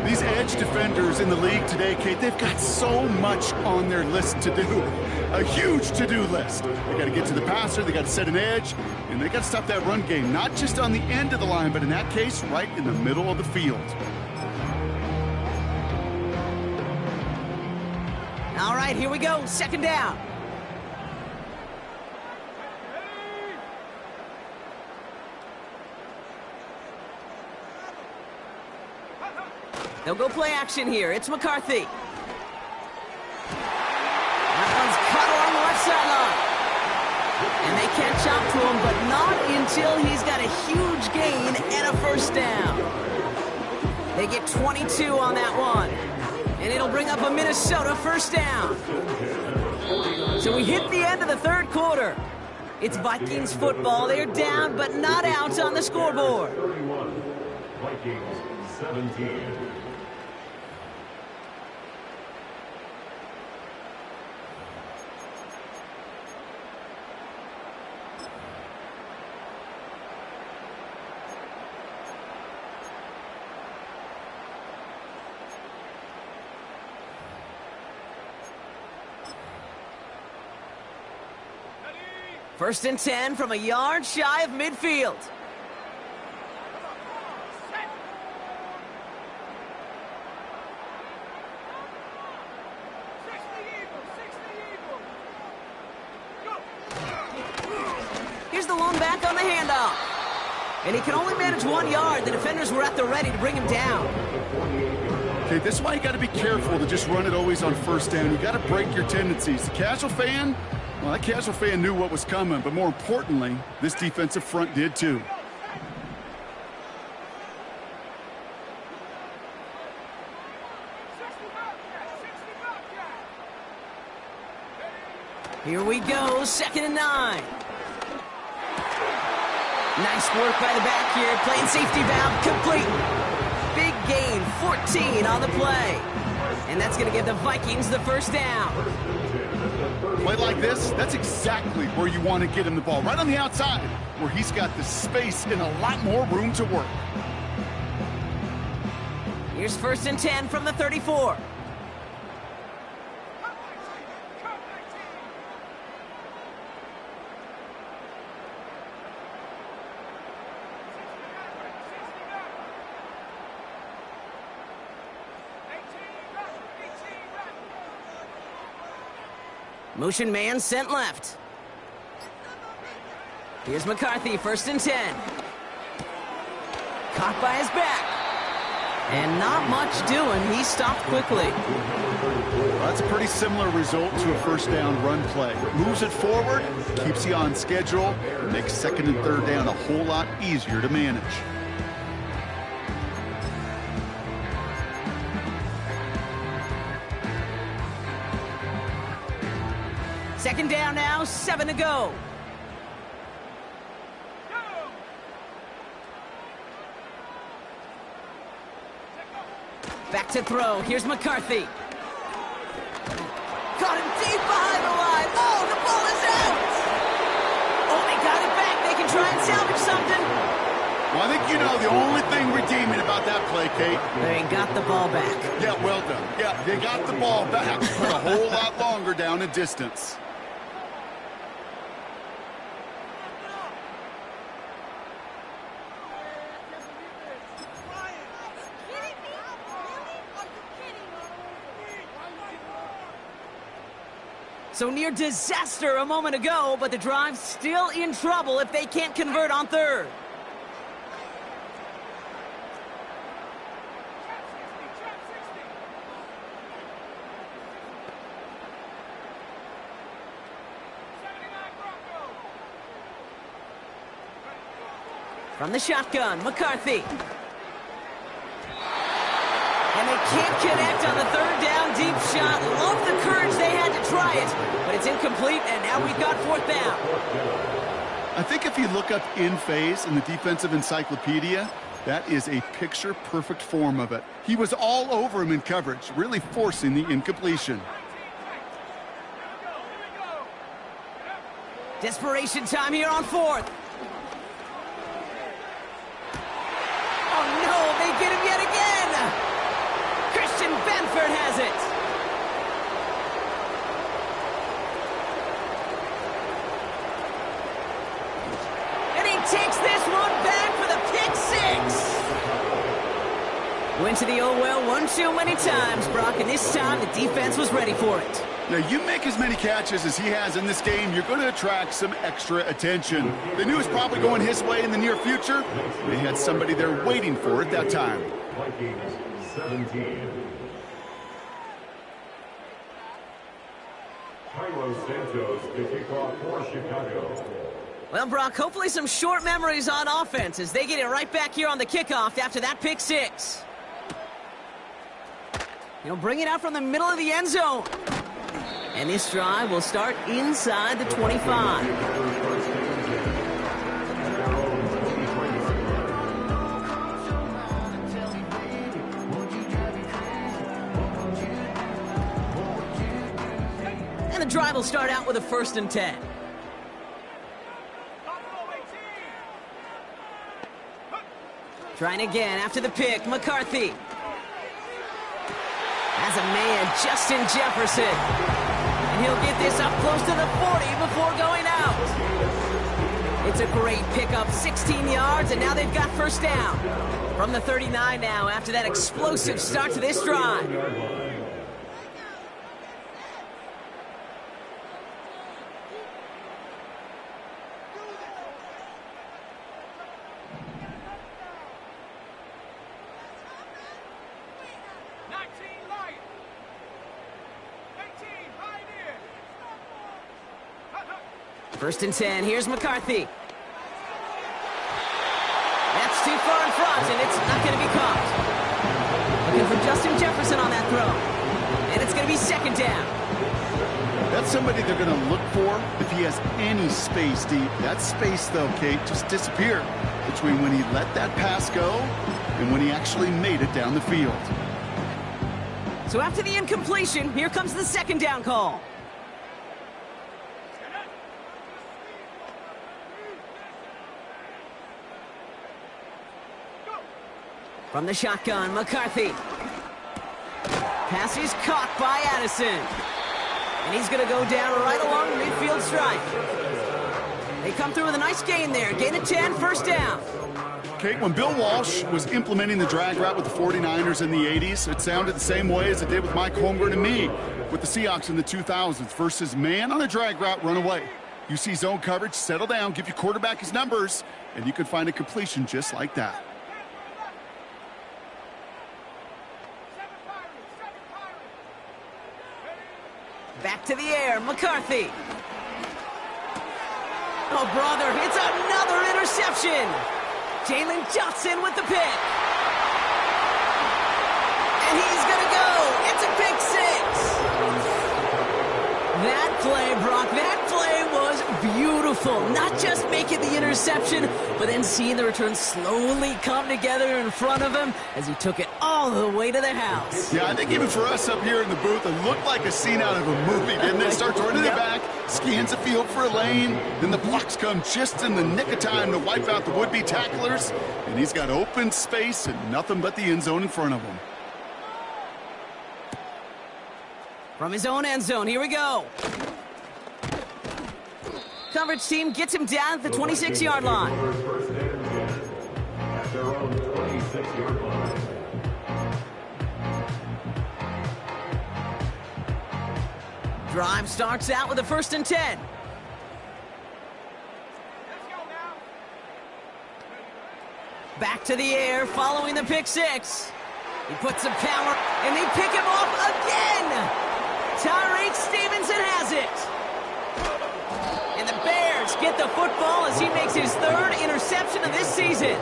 These edge defenders in the league today, Kate, they've got so much on their list to do. A huge to-do list. They got to get to the passer, they got to set an edge, and they got to stop that run game. Not just on the end of the line, but in that case, right in the middle of the field. All right, here we go. Second down. They'll go play action here. It's McCarthy. That one's cut along the left sideline. And they catch up to him, but not until he's got a huge gain and a first down. They get 22 on that one. And it'll bring up a Minnesota first down. So we hit the end of the third quarter. It's Vikings football. They're down, but not out on the scoreboard. 31. Vikings 17. First and 10 from a yard shy of midfield. Here's the lone back on the handoff. And he can only manage 1 yard. The defenders were at the ready to bring him down. Okay, this is why you got to be careful to just run it always on first down. You got to break your tendencies. The casual fan, well, that casual fan knew what was coming, but more importantly, this defensive front did too. Here we go, 2nd and 9. Nice work by the back here, playing safety valve complete. Big gain, 14 on the play. And that's going to give the Vikings the first down. Play like this, that's exactly where you want to get him the ball. Right on the outside, where he's got the space and a lot more room to work. Here's 1st and 10 from the 34. Motion man sent left. Here's McCarthy, 1st and 10. Caught by his back. And not much doing. He stopped quickly. Well, that's a pretty similar result to a first down run play. Moves it forward, keeps you on schedule, makes 2nd and 3rd down a whole lot easier to manage. Second down now, 7 to go. Back to throw. Here's McCarthy. Got him deep behind the line. Oh, the ball is out. Oh, they got it back. They can try and salvage something. Well, I I think you know the only thing redeeming about that play, Kate. They got the ball back. Yeah, well done. Yeah, they got the ball back, but a whole lot longer down a distance. So near disaster a moment ago, but the drive's still in trouble if they can't convert on third. From the shotgun, McCarthy. And they can't connect on the third down deep shot. Love the courage they had to try it, but it's incomplete, and now we've got fourth down. I think if you look up in phase in the defensive encyclopedia, that is a picture-perfect form of it. He was all over him in coverage, really forcing the incompletion. Desperation time here on fourth. Oh, no, they get him yet again. Benford has it. And he takes this one back for the pick six. Went to the oh well one too many times, Brock, and this time the defense was ready for it. Now, you make as many catches as he has in this game, you're going to attract some extra attention. They knew it was probably going his way in the near future. They had somebody there waiting for it that time. Vikings 17. Santos to kick off for Chicago. Well, Brock, hopefully some short memories on offense as they get it right back here on the kickoff after that pick six. He'll bring it out from the middle of the end zone. And this drive will start inside the 25. And the drive will start out with a 1st and 10. Trying again after the pick, McCarthy. Has a man, Justin Jefferson. And he'll get this up close to the 40 before going out. It's a great pickup, 16 yards, and now they've got first down. From the 39 now after that explosive start to this drive. First and 10, here's McCarthy. That's too far in front, and it's not going to be caught. Looking for Justin Jefferson on that throw. And it's going to be 2nd down. That's somebody they're going to look for if he has any space deep. That space, though, Kate, just disappeared between when he let that pass go and when he actually made it down the field. So after the incompletion, here comes the 2nd down call. From the shotgun, McCarthy. Pass is caught by Addison. And he's going to go down right along the midfield stripe. They come through with a nice gain there. Gain of 10, 1st down. Kate, when Bill Walsh was implementing the drag route with the 49ers in the 80s, it sounded the same way as it did with Mike Holmgren and me with the Seahawks in the 2000s versus man on a drag route, run away. You see zone coverage, settle down, give your quarterback his numbers, and you can find a completion just like that. Back to the air, McCarthy. Oh, brother, it's another interception. Jalen Johnson with the pick. And he's going to go. It's a pick six. That play, Brock, that play was beautiful. beautiful. Not just making the interception, but then seeing the return slowly come together in front of him as he took it all the way to the house. Yeah, I think even for us up here in the booth, it looked like a scene out of a movie, didn't it? Starts running it back, scans the field for a lane, then the blocks come just in the nick of time to wipe out the would-be tacklers, and he's got open space and nothing but the end zone in front of him. From his own end zone, here we go. Coverage team gets him down at the 26-yard line. First and 10 at their own 26-yard line. Drive starts out with a 1st and 10. Back to the air following the pick six. He puts some power, and they pick him off again. Tyreke Stevenson has it. And the Bears get the football as he makes his 3rd interception of this season.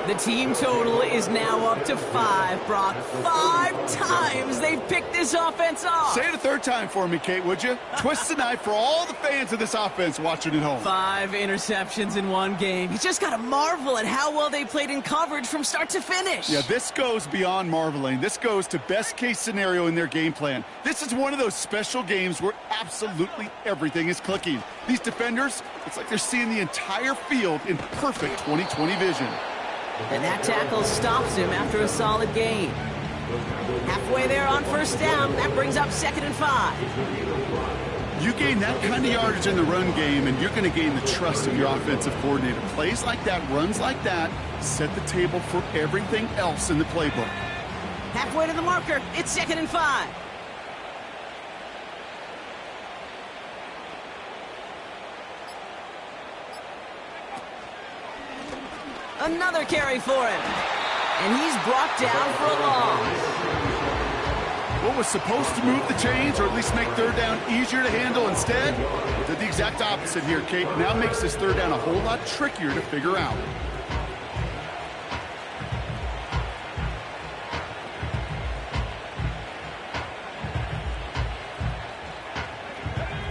The team total is now up to 5, Brock. 5 times they've picked this offense off. Say it a 3rd time for me, Kate, would you? Twist the knife for all the fans of this offense watching at home. 5 interceptions in one game. You just got to marvel at how well they played in coverage from start to finish. Yeah, this goes beyond marveling. This goes to best-case scenario in their game plan. This is one of those special games where absolutely everything is clicking. These defenders, it's like they're seeing the entire field in perfect 20/20 vision. And that tackle stops him after a solid gain. Halfway there on 1st down, that brings up 2nd and 5. You gain that kind of yardage in the run game, and you're going to gain the trust of your offensive coordinator. Plays like that, runs like that, set the table for everything else in the playbook. Halfway to the marker, it's 2nd and 5. Another carry for him. And he's brought down for a loss. What was supposed to move the chains, or at least make 3rd down easier to handle instead, did the exact opposite here, Kate. Now makes this 3rd down a whole lot trickier to figure out.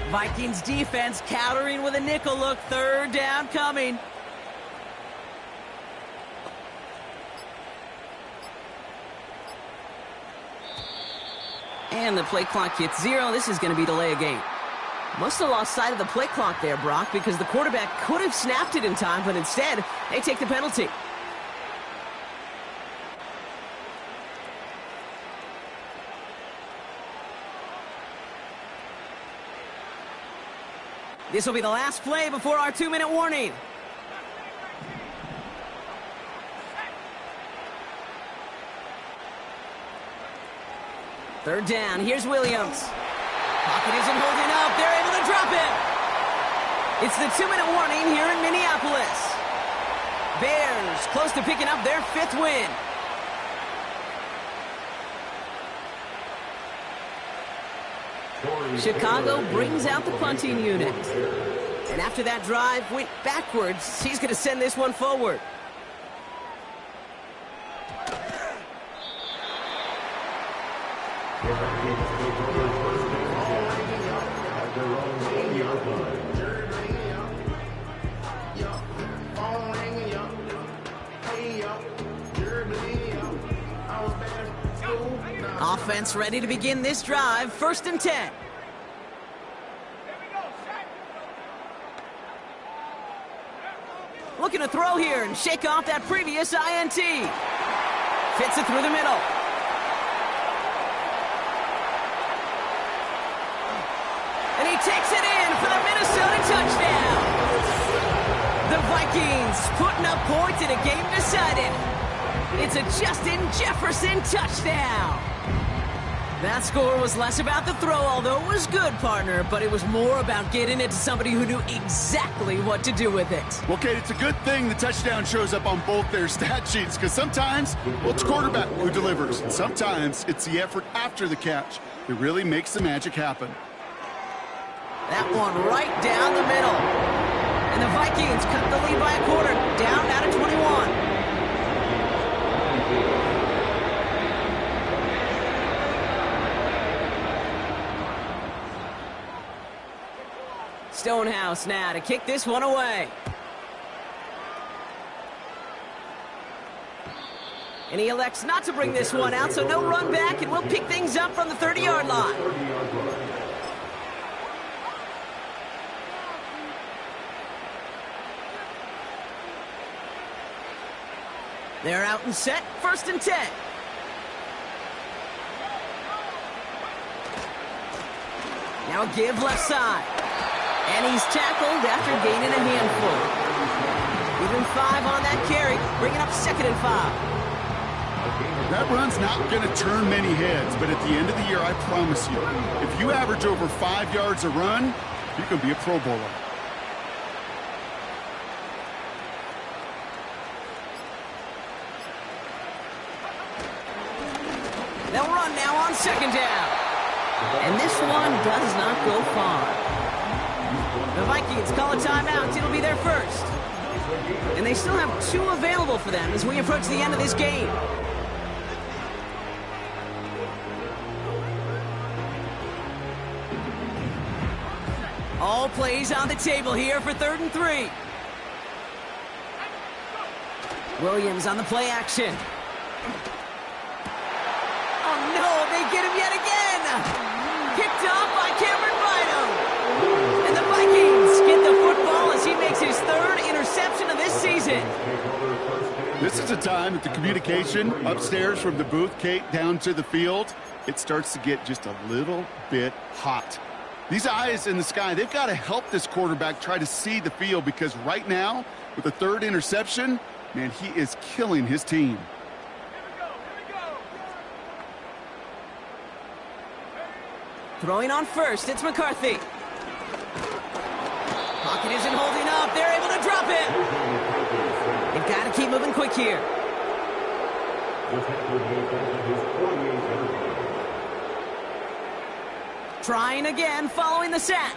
Vikings defense countering with a nickel look. 3rd down coming. And the play clock hits 0. This is going to be delay a game. Must have lost sight of the play clock there, Brock, because the quarterback could have snapped it in time, but instead, they take the penalty. This will be the last play before our 2-minute warning. Third down, here's Williams. Pocket isn't holding up, they're able to drop it. It's the 2-minute warning here in Minneapolis. Bears close to picking up their 5th win. Chicago brings out the punting unit. And after that drive went backwards, he's going to send this one forward. Offense ready to begin this drive. 1st and 10. Looking to throw here and shake off that previous INT. Fits it through the middle. And he takes it in for the Minnesota touchdown. The Vikings putting up points in a game decided. It's a Justin Jefferson touchdown. That score was less about the throw, although it was good, partner, but it was more about getting it to somebody who knew exactly what to do with it. Well, Kate, it's a good thing the touchdown shows up on both their stat sheets, because sometimes, well, it's quarterback who delivers, and sometimes it's the effort after the catch that really makes the magic happen. That one right down the middle. And the Vikings cut the lead by a quarter, down out of 21. Stonehouse now to kick this one away. And he elects not to bring this one out, so no run back, and we'll pick things up from the 30-yard line. They're out and set, 1st and 10. Now a give left side. And he's tackled after gaining a handful. Even 5 on that carry, bringing up 2nd and 5. That run's not going to turn many heads, but at the end of the year, I promise you, if you average over 5 yards a run, you can be a Pro Bowler. They'll run now on 2nd down. And this one does not go far. The Vikings call a timeout. It'll be their first. And they still have 2 available for them as we approach the end of this game. All plays on the table here for 3rd and 3. Williams on the play action. Oh no, they get him yet again. Picked off by Cameron Bynum. And the Vikings get the football as he makes his 3rd interception of this season. This is a time that the communication upstairs from the booth, Kate, down to the field, it starts to get just a little bit hot. These eyes in the sky, they've got to help this quarterback try to see the field, because right now, with the 3rd interception, man, he is killing his team. Throwing on 1st, it's McCarthy. Pocket isn't holding up. They're able to drop it. They've got to keep moving quick here. Trying again, following the sack.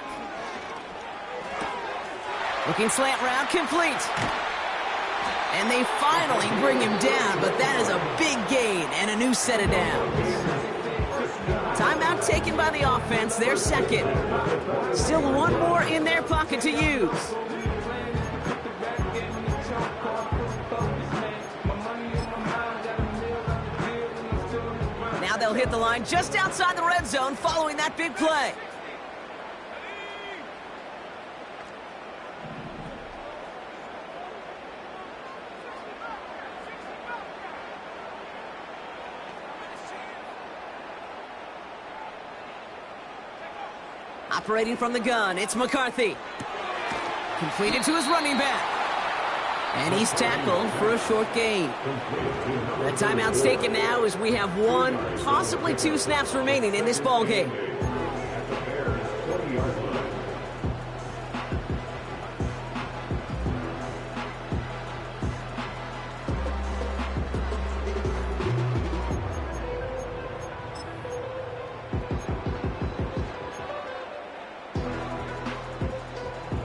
Looking slant route, complete. And they finally bring him down, but that is a big gain and a new set of downs. Timeout taken by the offense, their 2nd. Still 1 more in their pocket to use. Now they'll hit the line just outside the red zone following that big play. Operating from the gun, it's McCarthy. Completed to his running back. And he's tackled for a short gain. The timeout's taken now as we have 1, possibly 2 snaps remaining in this ball game.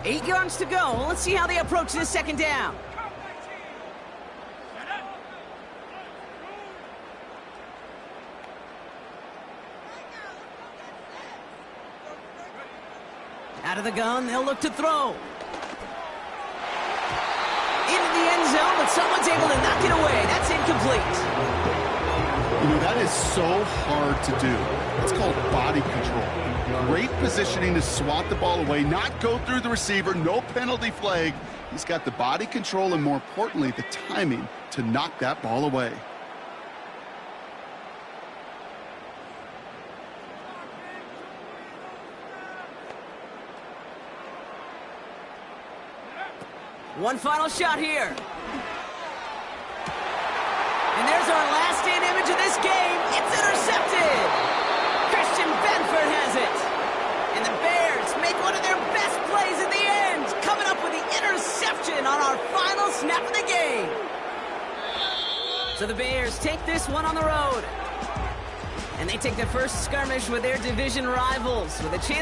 Eight yards to go. Let's see how they approach this 2nd down. Out of the gun, they'll look to throw. Into the end zone, but someone's able to knock it away. That's incomplete. You know, that is so hard to do. It's called body control. Great positioning to swat the ball away, not go through the receiver, no penalty flag. He's got the body control and, more importantly, the timing to knock that ball away. One final shot here. And there's our last-in image of this game. It's intercepted. Christian Benford has it. And the Bears make one of their best plays in the end, coming up with the interception on our final snap of the game. So the Bears take this one on the road. And they take the first skirmish with their division rivals with a chance